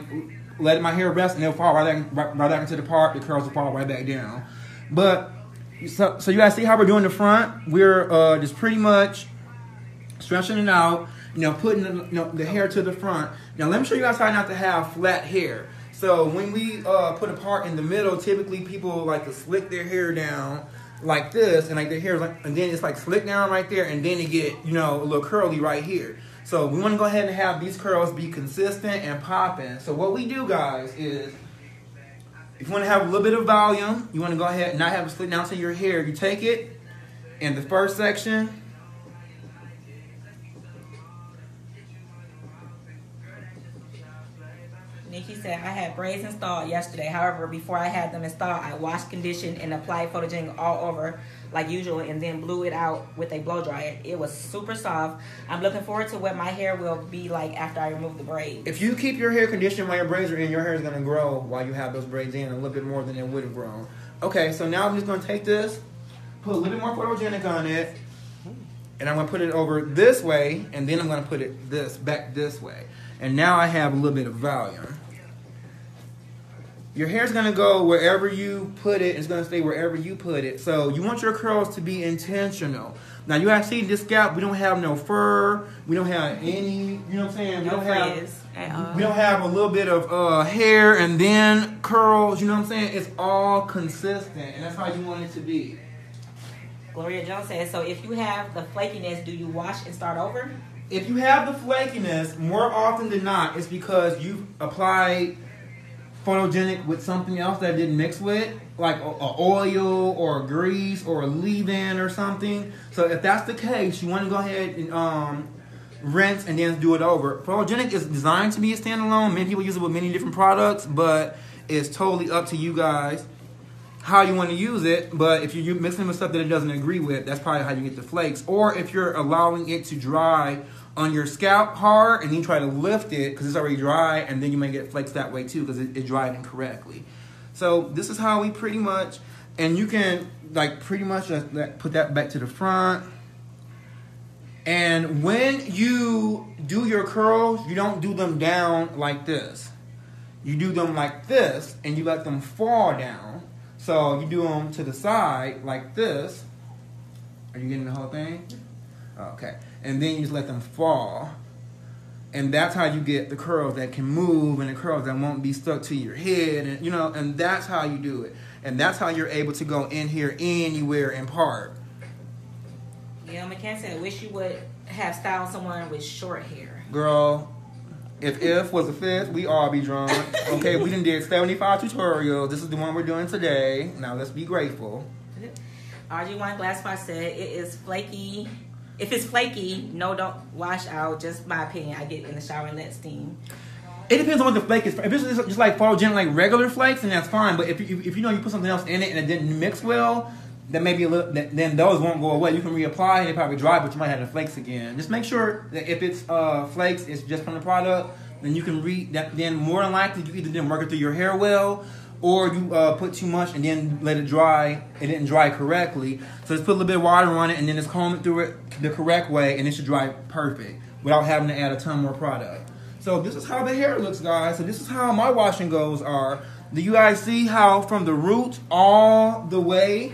let my hair rest, and it'll fall right back into the part. The curls will fall right back down. But so you guys see how we're doing the front. We're just pretty much stretching it out. You know, putting the hair to the front. Now let me show you guys how not to have flat hair. So when we put a part in the middle, typically people like to slick their hair down like this, and like their hair is like, and then it's like slick down right there, and then it get, you know, a little curly right here. So we want to go ahead and have these curls be consistent and popping. So what we do, guys, is if you want to have a little bit of volume, you want to go ahead and not have it slick down to your hair. You take it in the first section. Nikki said, I had braids installed yesterday. However, before I had them installed, I washed, conditioned, and applied Photogenic all over like usual, and then blew it out with a blow dryer. It was super soft. I'm looking forward to what my hair will be like after I remove the braids. If you keep your hair conditioned while your braids are in, your hair is going to grow while you have those braids in a little bit more than it would have grown. Okay, so now I'm just going to take this, put a little bit more Photogenic on it, and I'm going to put it over this way, and then I'm going to put it back this way. And now I have a little bit of volume. Your hair's going to go wherever you put it. It's going to stay wherever you put it. So you want your curls to be intentional. Now you guys see this scalp, we don't have no fur. We don't have any, you know what I'm saying? We don't have a little bit of hair and then curls, you know what I'm saying? It's all consistent, and that's how you want it to be. Gloria Jones says, so if you have the flakiness, do you wash and start over? If you have the flakiness, more often than not, it's because you've applied Photogenic with something else that it didn't mix with, like a oil or a grease or a leave-in or something. So if that's the case, you want to go ahead and rinse and then do it over. Photogenic is designed to be a standalone. Many people use it with many different products, but it's totally up to you guys how you want to use it. But if you're mixing with stuff that it doesn't agree with, that's probably how you get the flakes. Or if you're allowing it to dry on your scalp hard and then you try to lift it because it's already dry, and then you may get flakes that way too because it dried incorrectly. So this is how we pretty much, and you can like pretty much put that back to the front. And when you do your curls, you don't do them down like this. You do them like this, and you let them fall down. So you do them to the side like this. Are you getting the whole thing? Okay. And then you just let them fall. And that's how you get the curls that can move and the curls that won't be stuck to your head. And, you know, and that's how you do it. And that's how you're able to go in here anywhere and part. Yeah, McCann said, wish you would have styled someone with short hair. Girl, if was a fifth, we all be drunk. Okay, we done did 75 tutorials. This is the one we're doing today. Now let's be grateful. RG1 Glasspot said, it is flaky. If it's flaky, no, don't wash out. Just my opinion. I get in the shower and let steam. It depends on what the flake is. If it's just like Photogenic, like regular flakes, then that's fine. But if you know you put something else in it and it didn't mix well, then maybe a little. Then those won't go away. You can reapply and they probably dry, but you might have the flakes again. Just make sure that if it's flakes, it's just from the product. Then you can Then more than likely you either didn't work it through your hair well, or you put too much and then let it dry. It didn't dry correctly. So just put a little bit of water on it and then just comb it through it the correct way, and it should dry perfect without having to add a ton more product. So this is how the hair looks, guys. So this is how my washing goes are. Do you guys see how from the root all the way,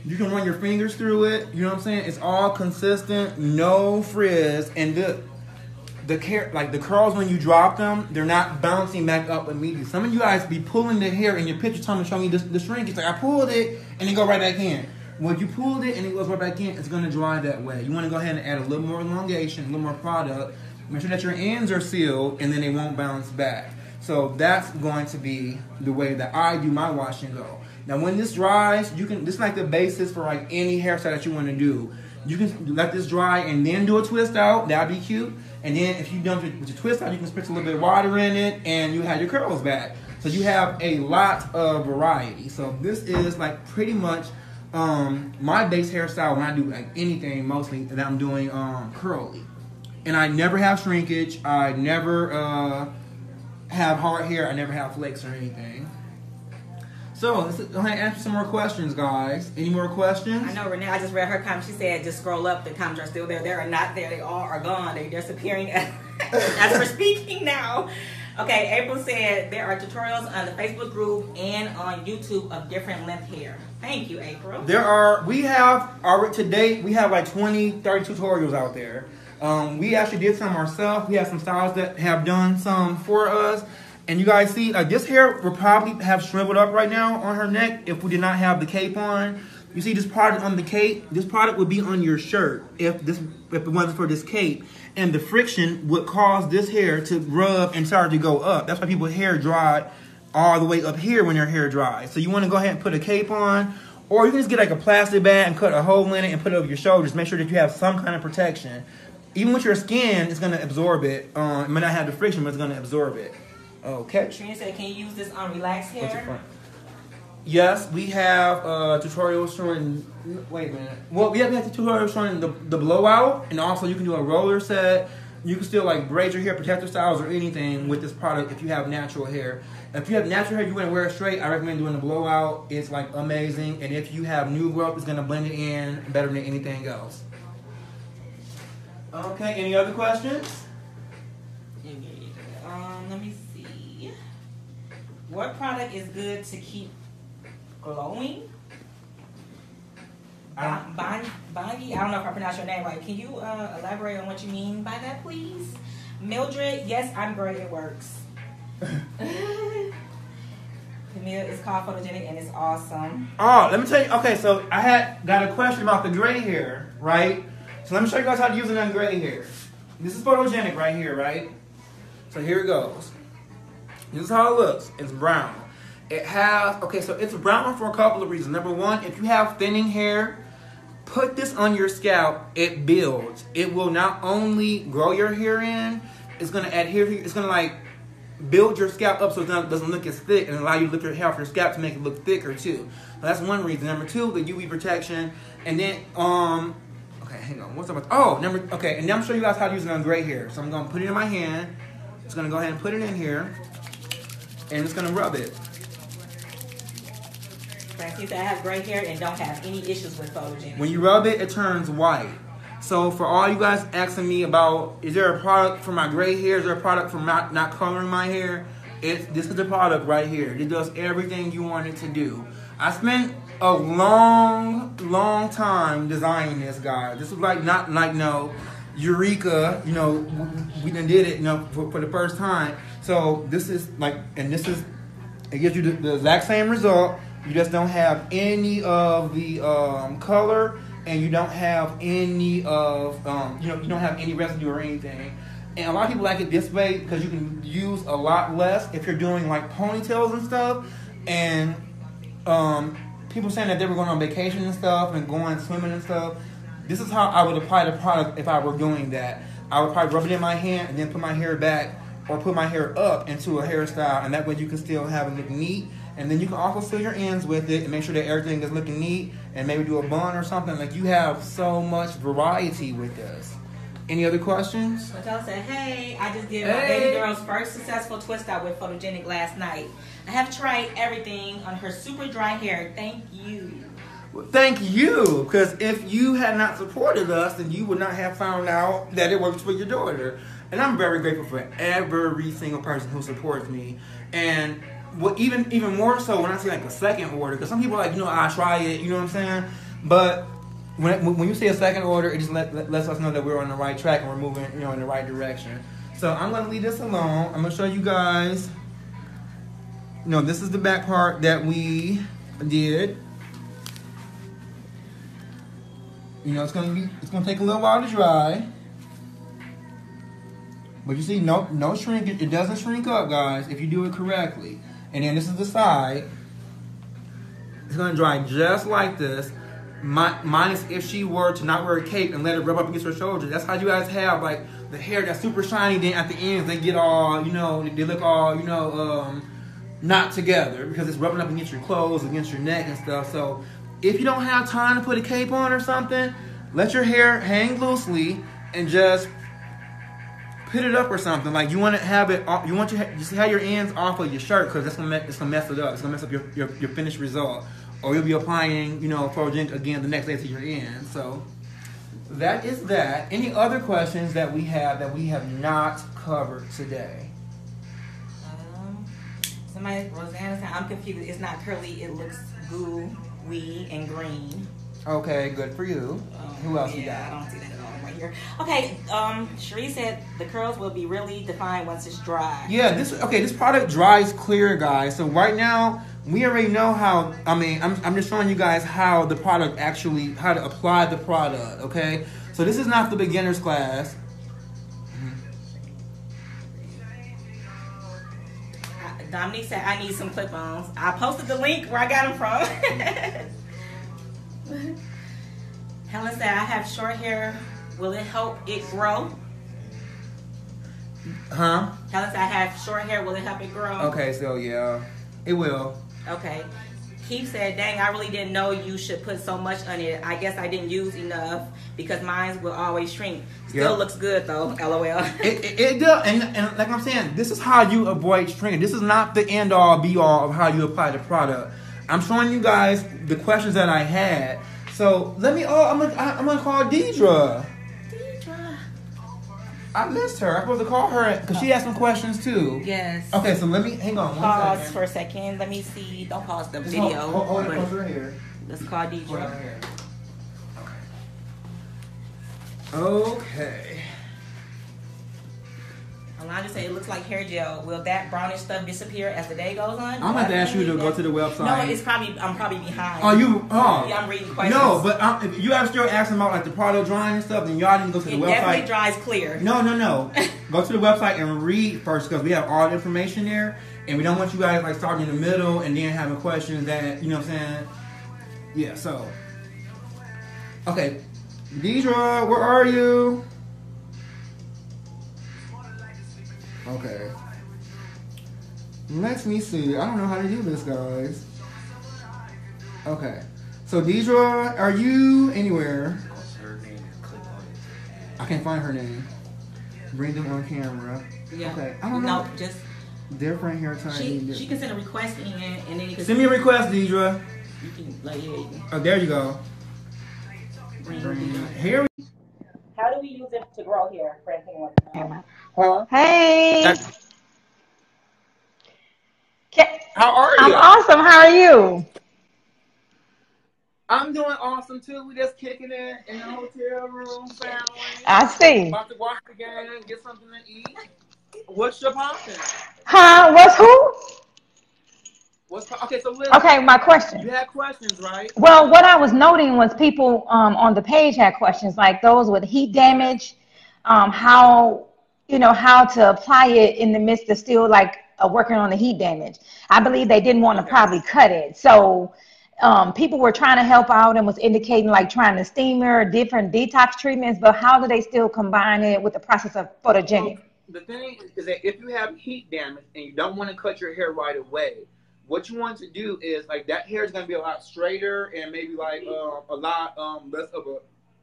you can run your fingers through it? You know what I'm saying? It's all consistent, no frizz, and the curls when you drop them, they're not bouncing back up immediately. Some of you guys be pulling the hair in your picture, telling me, showing me the shrinkage. Like I pulled it and it go right back in. When you pulled it and it goes right back in, it's going to dry that way. You want to go ahead and add a little more elongation, a little more product. Make sure that your ends are sealed and then they won't bounce back. So that's going to be the way that I do my wash and go. Now when this dries, you can, this is like the basis for like any hairstyle that you want to do. You can let this dry and then do a twist out. That'd be cute. And then if you're done with your twist out, you can spritz a little bit of water in it and you have your curls back. So you have a lot of variety. So this is like pretty much my base hairstyle when I do like anything mostly that I'm doing curly. And I never have shrinkage. I never have hard hair. I never have flakes or anything. So let's go ahead and answer some more questions, guys. Any more questions? I know, Renee. I just read her comment. She said, just scroll up. The comments are still there. They are not there. They all are gone. They're disappearing as we're speaking now. Okay, April said there are tutorials on the Facebook group and on YouTube of different length hair. Thank you, April. We have like 20, 30 tutorials out there. We actually did some ourselves. We have some stylists that have done some for us. And you guys see, this hair would probably have shriveled up right now on her neck if we did not have the cape on. You see this product on the cape? This product would be on your shirt if it wasn't for this cape. And the friction would cause this hair to rub and start to go up. That's why people's hair dry all the way up here when their hair dries. So you want to go ahead and put a cape on. Or you can just get like a plastic bag and cut a hole in it and put it over your shoulders. Make sure that you have some kind of protection. Even with your skin, it's going to absorb it. It might not have the friction, but it's going to absorb it. Okay. Trina said, can you use this on relaxed hair? Yes, we have tutorials showing. Wait a minute. Well, we have tutorials showing the blowout, and also you can do a roller set. You can still like braid your hair, protector styles, or anything with this product if you have natural hair. If you have natural hair, you want to wear it straight, I recommend doing the blowout. It's like amazing, and if you have new growth, it's gonna blend it in better than anything else. Okay. Any other questions? Let me see. What product is good to keep glowing? Bongi, I don't know if I pronounced your name right. Can you elaborate on what you mean by that, please? Mildred, yes, I'm great. It works. Camille, it's called Photogenic and it's awesome. Oh, let me tell you. Okay, so I had got a question about the gray hair, right? So let me show you guys how to use it on gray hair. This is Photogenic right here, right? So here it goes. This is how it looks. It's brown. It has, okay, so it's brown for a couple of reasons. Number one, if you have thinning hair, put this on your scalp, it builds. It will not only grow your hair in, it's going to adhere to, it's going to like build your scalp up so it doesn't look as thick and allow you to lift your hair off your scalp to make it look thicker too. So that's one reason. Number two, the UV protection. And then, okay, hang on. What's up? Okay, and now I'm showing you guys how to use it on gray hair. So I'm going to put it in my hand. Just going to go ahead and put it in here. And it's going to rub it. Francine, I have gray hair and don't have any issues with Photogenic. When you rub it, it turns white. So for all you guys asking me about, is there a product for my gray hair? Is there a product for not coloring my hair? This is the product right here. It does everything you want it to do. I spent a long time designing this, guys. This was like no eureka. You know, we done did it. You know, for the first time. So this is like, and this is, it gives you the exact same result. You just don't have any of the color, and you don't have any of you don't have any residue or anything. And a lot of people like it this way because you can use a lot less if you're doing like ponytails and stuff. And people saying that they were going on vacation and stuff and going swimming and stuff. This is how I would apply the product if I were doing that. I would probably rub it in my hand and then put my hair back or put my hair up into a hairstyle, and that way you can still have it look neat. And then you can also fill your ends with it and make sure that everything is looking neat, and maybe do a bun or something. Like, you have so much variety with this. Any other questions? Mattel said, hey, I just did my baby girl's first successful twist out with Photogenic last night. I have tried everything on her super dry hair. Thank you. Well, thank you, because if you had not supported us, then you would not have found out that it works for your daughter. And I'm very grateful for every single person who supports me. And what even more so when I say like a second order, because some people are like, I try it, you know what I'm saying? But when you say a second order, it just lets us know that we're on the right track and we're moving, in the right direction. So I'm gonna leave this alone. I'm gonna show you guys. This is the back part that we did. It's gonna take a little while to dry. But you see, no shrinkage. It doesn't shrink up, guys, if you do it correctly. And then this is the side. It's gonna dry just like this. Minus if she were to not wear a cape and let it rub up against her shoulders. That's how you guys have like the hair that's super shiny. Then at the ends they get all, they look all, not together because it's rubbing up against your clothes, against your neck and stuff. So if you don't have time to put a cape on or something, let your hair hang loosely and just put it up or something. Like, you want to have it off, you just have your ends off of your shirt, because it's gonna mess it up. It's gonna mess up your finished result. Or you'll be applying, Photogenic again the next day to your end. So that is that. Any other questions that we have not covered today? Rosanna said, I'm confused. It's not curly. It looks gooey and green. Okay, good for you. Who else you got? I don't see that at all right here. Okay, Cherie said the curls will be really defined once it's dry. Yeah, this product dries clear, guys. So right now, we already know how, I'm just showing you guys how the product actually, how to apply the product, okay? So this is not the beginner's class. Dominique said, I need some clip-ons. I posted the link where I got them from. Helen said, I have short hair. Will it help it grow? Huh? Unless I have short hair, will it help it grow? Okay, so yeah, it will. Okay. Keith said, dang, I really didn't know you should put so much on it. I guess I didn't use enough because mine will always shrink. Still looks good though, LOL. It does, and like I'm saying, this is how you avoid shrinking. This is not the end all be all of how you apply the product. I'm showing you guys the questions that I had. So let me. I'm gonna call Deidre. I missed her. I'm supposed to call her because she has some questions too. Yes. Okay, so let me hang on. Pause for a second. Let me see. Don't pause the video. Hold it here. Let's call Deidre. Okay. Alondra said it looks like hair gel. Will that brownish stuff disappear as the day goes on? I'm going to ask you to go to the website. No, it's probably I'm probably behind. Yeah, I'm reading questions. No, but if you are still asking about like the product drying and stuff, then y'all didn't go to the website. It definitely dries clear. No. Go to the website and read first because we have all the information there, and we don't want you guys like starting in the middle and then having questions that, you know what I'm saying? Yeah, so. Okay. Deidre, where are you? Okay. Let me see. I don't know how to do this, guys. Okay. So, Deidre, are you anywhere? I can't find her name. Bring them on camera. Yeah. Okay. I don't know. No, just different hair type. She can send a request in, and then you can send me a request, Deidre. You can like here. Oh, there you go. Here. How do we use it to grow hair? Hello. Hey. How are you? I'm awesome. How are you? I'm doing awesome too. We just kicking it in the hotel room, family. I see. About to watch the game, get something to eat. What's your poppin'? Huh? What's who? Okay, so listen. Okay, my question. You had questions, right? Well, what I was noting was people on the page had questions like those with heat damage, how to apply it in the midst of still like working on the heat damage. I believe they didn't want to probably cut it. So people were trying to help out and was indicating like trying to steamer, different detox treatments, but how do they still combine it with the process of photogenic? So the thing is that if you have heat damage and you don't want to cut your hair right away, what you want to do is like that hair is going to be a lot straighter and maybe like a lot less of a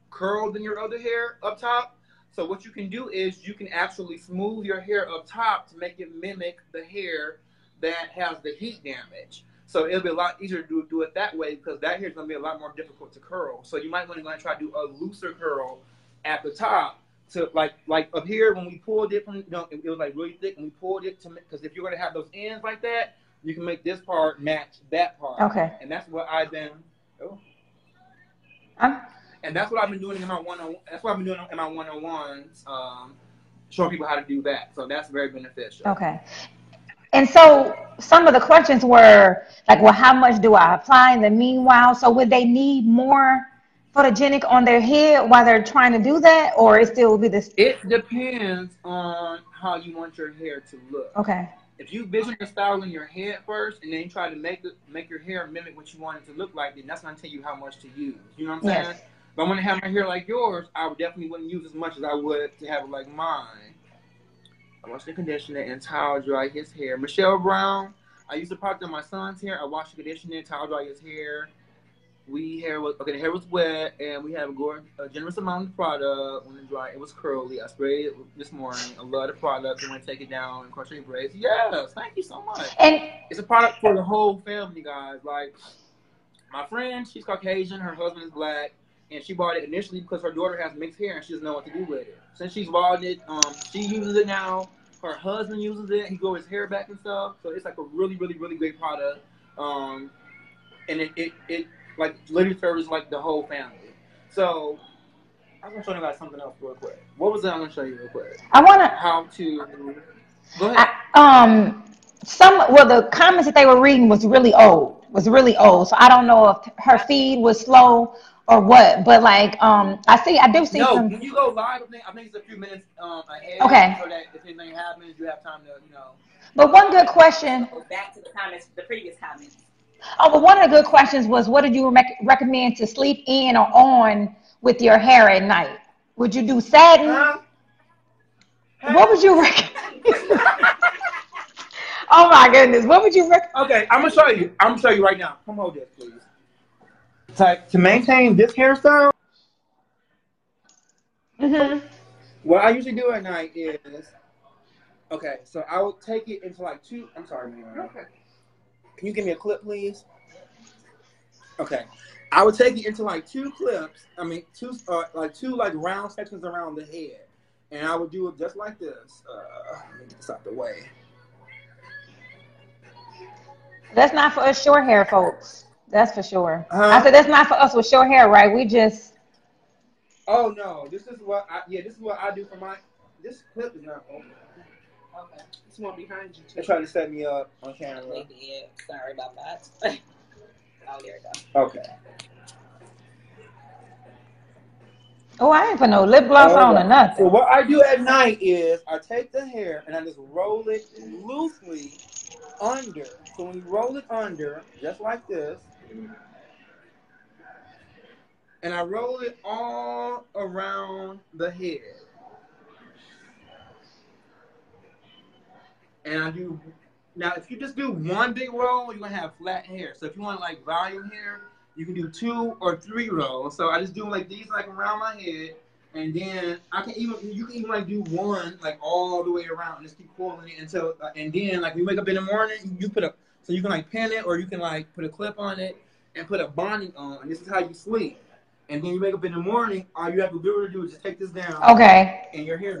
curl than your other hair up top. So what you can do is you can actually smooth your hair up top to make it mimic the hair that has the heat damage. So it'll be a lot easier to do it that way because that hair is going to be a lot more difficult to curl. So you might want to try to do a looser curl at the top. To like up here when we pulled it from, it was like really thick and we pulled it to, because if you're going to have those ends like that, you can make this part match that part. Okay. And that's what I've been. And that's what I've been doing in my one-on-ones, showing people how to do that. So that's very beneficial. Okay. And so some of the questions were like, well, how much do I apply in the meanwhile? So would they need more photogenic on their head while they're trying to do that, or it still would be this? It depends on how you want your hair to look. Okay. If you vision the style in your head first and then try to make your hair mimic what you want it to look like, then that's going to tell you how much to use. You know what I'm saying? Yes. If I want to have my hair like yours, I definitely wouldn't use as much as I would to have it like mine. I wash the conditioner and towel dry his hair. Michelle Brown, I used to product on my son's hair. I washed the conditioner, towel dry his hair. The hair was wet, and we have a generous amount of product. When it dry, it was curly. I sprayed it this morning. I love the product. I'm going to take it down and crochet braids. Yes, thank you so much. And it's a product for the whole family, guys. Like, my friend, she's Caucasian. Her husband is black. And she bought it initially because her daughter has mixed hair, and she doesn't know what to do with it. Since she's bought it, she uses it now. Her husband uses it. He grows his hair back and stuff. So it's like a really, really, really great product. And it like literally serves like the whole family. So I'm gonna show you guys something else real quick. What was that? I'm gonna show you real quick. I wanna how to go ahead. The comments that they were reading was really old. So I don't know if her feed was slow or what, but like I do see some. When you go live, I think it's a few minutes ahead. Okay. So that if anything happens, you have time to But one good question. Back to the comments, the previous comments. Oh, but one of the good questions was, what did you recommend to sleep in or on with your hair at night? Would you do satin? What would you recommend? Oh my goodness, what would you recommend? Okay, I'm gonna show you. I'm gonna show you right now. Come hold this, please. To maintain this hairstyle, what I usually do at night is, okay, so I will take it into like two. I'm sorry, man. Okay. Can you give me a clip, please? Okay, I would take it into like two clips. I mean, two round sections around the head, and I would do it just like this. Let me get this out the way. That's not for us short hair folks. That's for sure. I said that's not for us with short hair, right? We just. Oh no, this is what I do for my. This clip is not open. Okay. It's one behind you too. They're trying to set me up on camera. They did. Sorry about that. Oh, there it goes. Okay. Oh, I ain't put no lip gloss on or nothing. So what I do at night is I take the hair and I just roll it loosely under. So when you roll it under, just like this, and I roll it all around the head. And I do, now if you just do one big roll, you're gonna have flat hair. So if you want like volume hair, you can do 2 or 3 rolls. So I just do like these like around my head, and then you can even like do one like all the way around and just keep pulling it until, and then like when you wake up in the morning, you put so you can like pin it or you can like put a clip on it and put a bonding on, and this is how you sleep. And then you wake up in the morning, all you have to do is just take this down. Okay. And your hair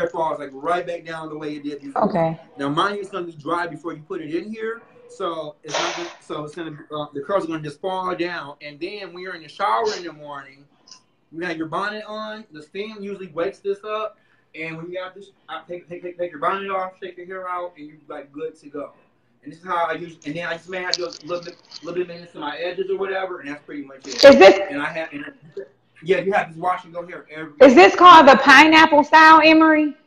falls like right back down the way it did before. Okay. Now mine is gonna be dry before you put it in here, so it's not gonna, the curls are gonna just fall down. And then when you're in the shower in the morning, you have your bonnet on. The steam usually wakes this up, and when you got this, take your bonnet off, shake your hair out, and you're like good to go. And this is how I use. And then I just may have to do a little bit minutes to my edges or whatever, and that's pretty much it. Is this? And yeah, you have this wash and go hair every. Is this called the pineapple style, Emery?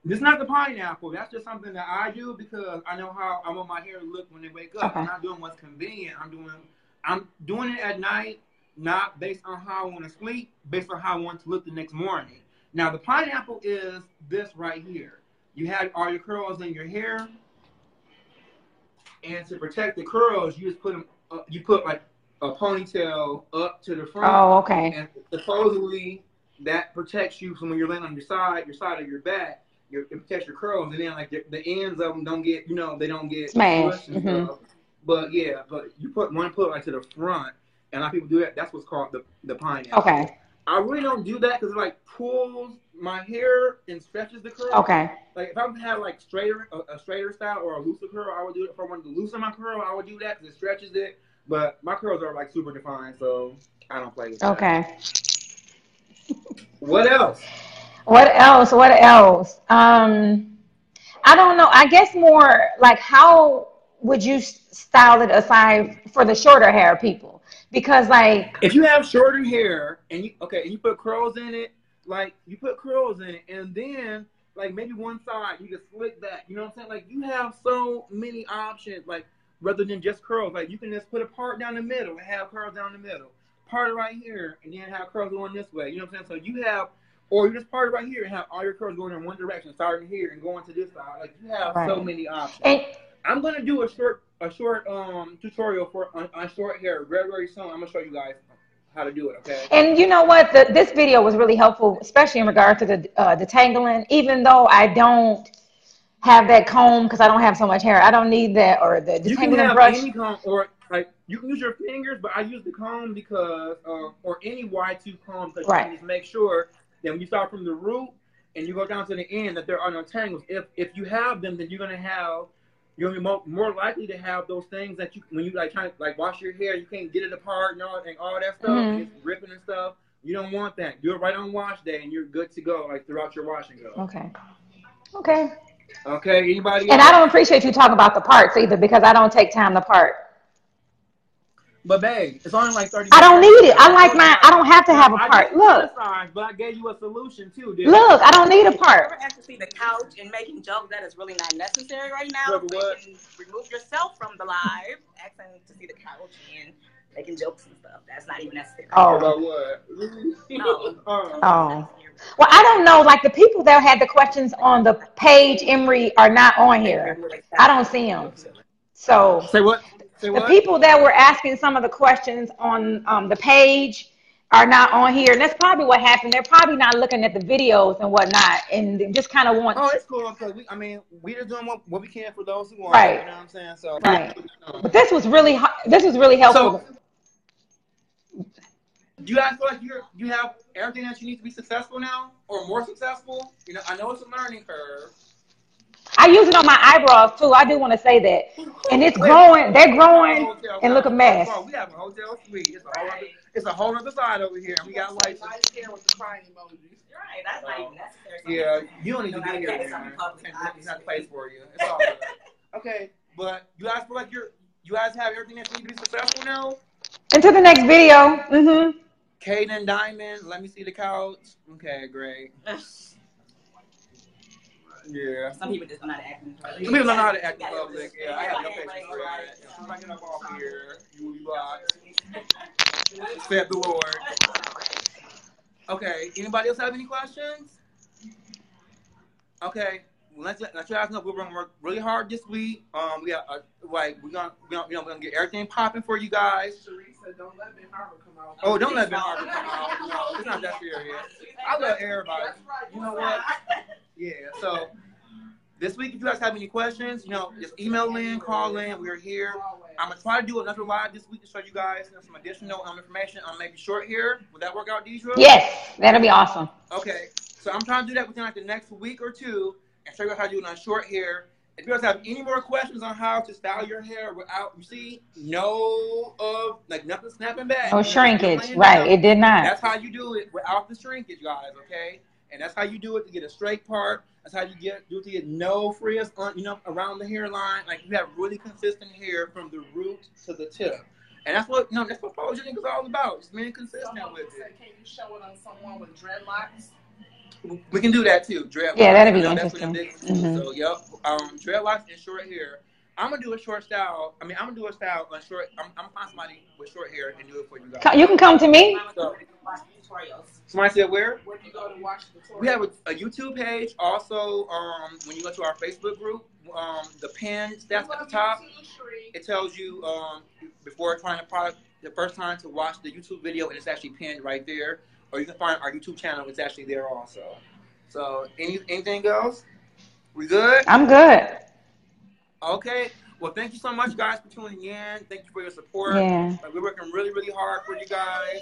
This is not the pineapple. That's just something that I do because I know how I want my hair to look when they wake up. Okay. I'm not doing what's convenient. I'm doing it at night, not based on how I want to sleep, based on how I want to look the next morning. Now the pineapple is this right here. You have all your curls in your hair, and to protect the curls, you just put them. You put like a ponytail up to the front. Oh, okay. And supposedly that protects you from when you're laying on your side of your back. It protects your curls, and then like the ends of them don't get, they don't get smashed. And stuff. But yeah, you put like to the front, and a lot of people do that. That's what's called the pineapple. Okay. I really don't do that because it like pulls my hair and stretches the curl. Okay. Like if I had like a straighter style or a looser curl, I would do it. If I wanted to loosen my curl, I would do that because it stretches it. But my curls are like super defined, so I don't play with that. Okay. What else? What else? I don't know. I guess more like how would you style it aside for the shorter hair people? Because like if you have shorter hair and you put curls in it, and then like maybe one side you can slick back. You know what I'm saying? Like you have so many options. Like rather than just curls, like you can just put a part down the middle and have curls down the middle, part right here, and then have curls going this way. You know what I'm saying? So you have. Or you just part right here and have all your curls going in one direction, starting here and going to this side. Like you have so many options. And I'm gonna do a short tutorial on short hair very, very soon. I'm gonna show you guys how to do it. Okay. And you know what? This video was really helpful, especially in regard to the detangling. Even though I don't have that comb because I don't have so much hair, I don't need that or the detangling brush. You can have any comb or like you can use your fingers, but I use the comb because or any Y2 comb because you can just make sure. Then when you start from the root and you go down to the end, that there are no tangles. If you have them, then you're gonna be more likely to have those things that when you like trying to like wash your hair, you can't get it apart and all that stuff, and it's ripping and stuff. You don't want that. Do it right on wash day, and you're good to go like throughout your wash and go. Okay. Anybody? And I don't appreciate you talking about the parts either because I don't take time to part. But babe, it's only like 30 minutes. I don't need it. I like mine. I don't have to have a part. Look. But I gave you a solution too, dude. Look, I don't need a part. You ever have to see the couch and making jokes that is really not necessary right now? You can remove yourself from the live, asking to see the couch and making jokes and stuff. That's not even necessary. Oh. About what? No. Oh. Well, I don't know. Like the people that had the questions on the page, Emery, are not on here. I don't see them. So Say what? Say the what? people that were asking some of the questions on the page are not on here, and that's probably what happened. They're probably not looking at the videos and whatnot, and they just kind of want. Oh, it's cool because we just doing what we can for those who want. Right. You know what I'm saying? So Right. But this was really helpful. So, do you guys feel like you have everything that you need to be successful now, or more successful? You know, I know it's a learning curve. I use it on my eyebrows too. I do want to say that, and it's growing. They're growing and look a mess. We have a hotel suite. It's a whole other side over here. We got lights. Nice hair with the crying emojis. Right, that's not even necessary. Yeah, you don't need to be here. It's not a place for you. It's all good. Okay, but you guys feel like you guys have everything that you need to be successful now? Until the next video. Mm-hmm. Kate and Diamond, let me see the couch. Okay, great. Yeah. Some people just don't know how to act in public. Some people don't know how to act in public. Yeah, I have no patience for that. As soon as I get up off here, you will be blocked. Said the Lord. Okay, anybody else have any questions? Okay, well, let's you guys know we're gonna work really hard this week. We got we're gonna get everything popping for you guys. Teresa, don't let Ben Harbor come out. Oh, don't let Ben Harbor come out. No, it's not that serious. I love everybody. You know what? Yeah. So this week, if you guys have any questions, just email in, call in. We're here. I'm gonna try to do another live this week to show you guys some additional information on maybe short hair. Would that work out, Deidre? Yes, that'll be awesome. Okay. So I'm trying to do that within like the next week or two and show you guys how to do it on short hair. If you guys have any more questions on how to style your hair without, nothing snapping back. No shrinkage, right? It did not. That's how you do it without the shrinkage, guys. Okay, and that's how you do it to get a straight part. That's how you do it to get no frizz around the hairline. Like you have really consistent hair from the root to the tip. And that's what Photogenic is all about. Just being consistent with it. Can you show it on someone with dreadlocks? We can do that too. Dreadlocks. Yeah, that'd be interesting. So, yep. Dreadlocks and short hair. I'm gonna do a short style. I'm gonna do a style on short. I'm gonna find somebody with short hair and do it for you guys. You can come to me. So, somebody said where? Where do you go to watch the tutorials? We have a YouTube page. Also, when you go to our Facebook group, the pin that's at the top, it tells you before trying the first time to watch the YouTube video, and it's actually pinned right there. Or you can find our YouTube channel. It's actually there also. So, anything else? We good? I'm good. Okay. Well, thank you so much, guys, for tuning in. Thank you for your support. Yeah. We're working really, really hard for you guys.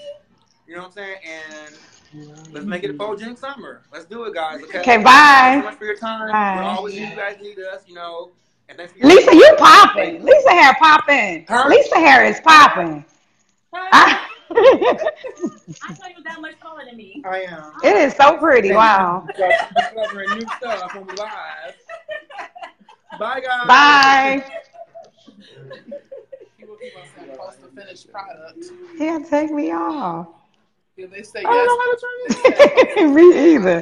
You know what I'm saying? And let's make it a photogenic summer. Let's do it, guys. Okay. Okay. Bye. Thank you so much for your time. Bye. We're always here. You guys need us. And thanks for Lisa, you popping. Lisa hair popping. Huh? Lisa hair is popping. I thought you were that much taller than me. I am. It is so pretty. Wow. Discovering new stuff on live. Bye, guys. Bye. People keep on saying post the finished product. Yeah, take me off. Yeah, they say I don't know yes. how to turn this. Me either.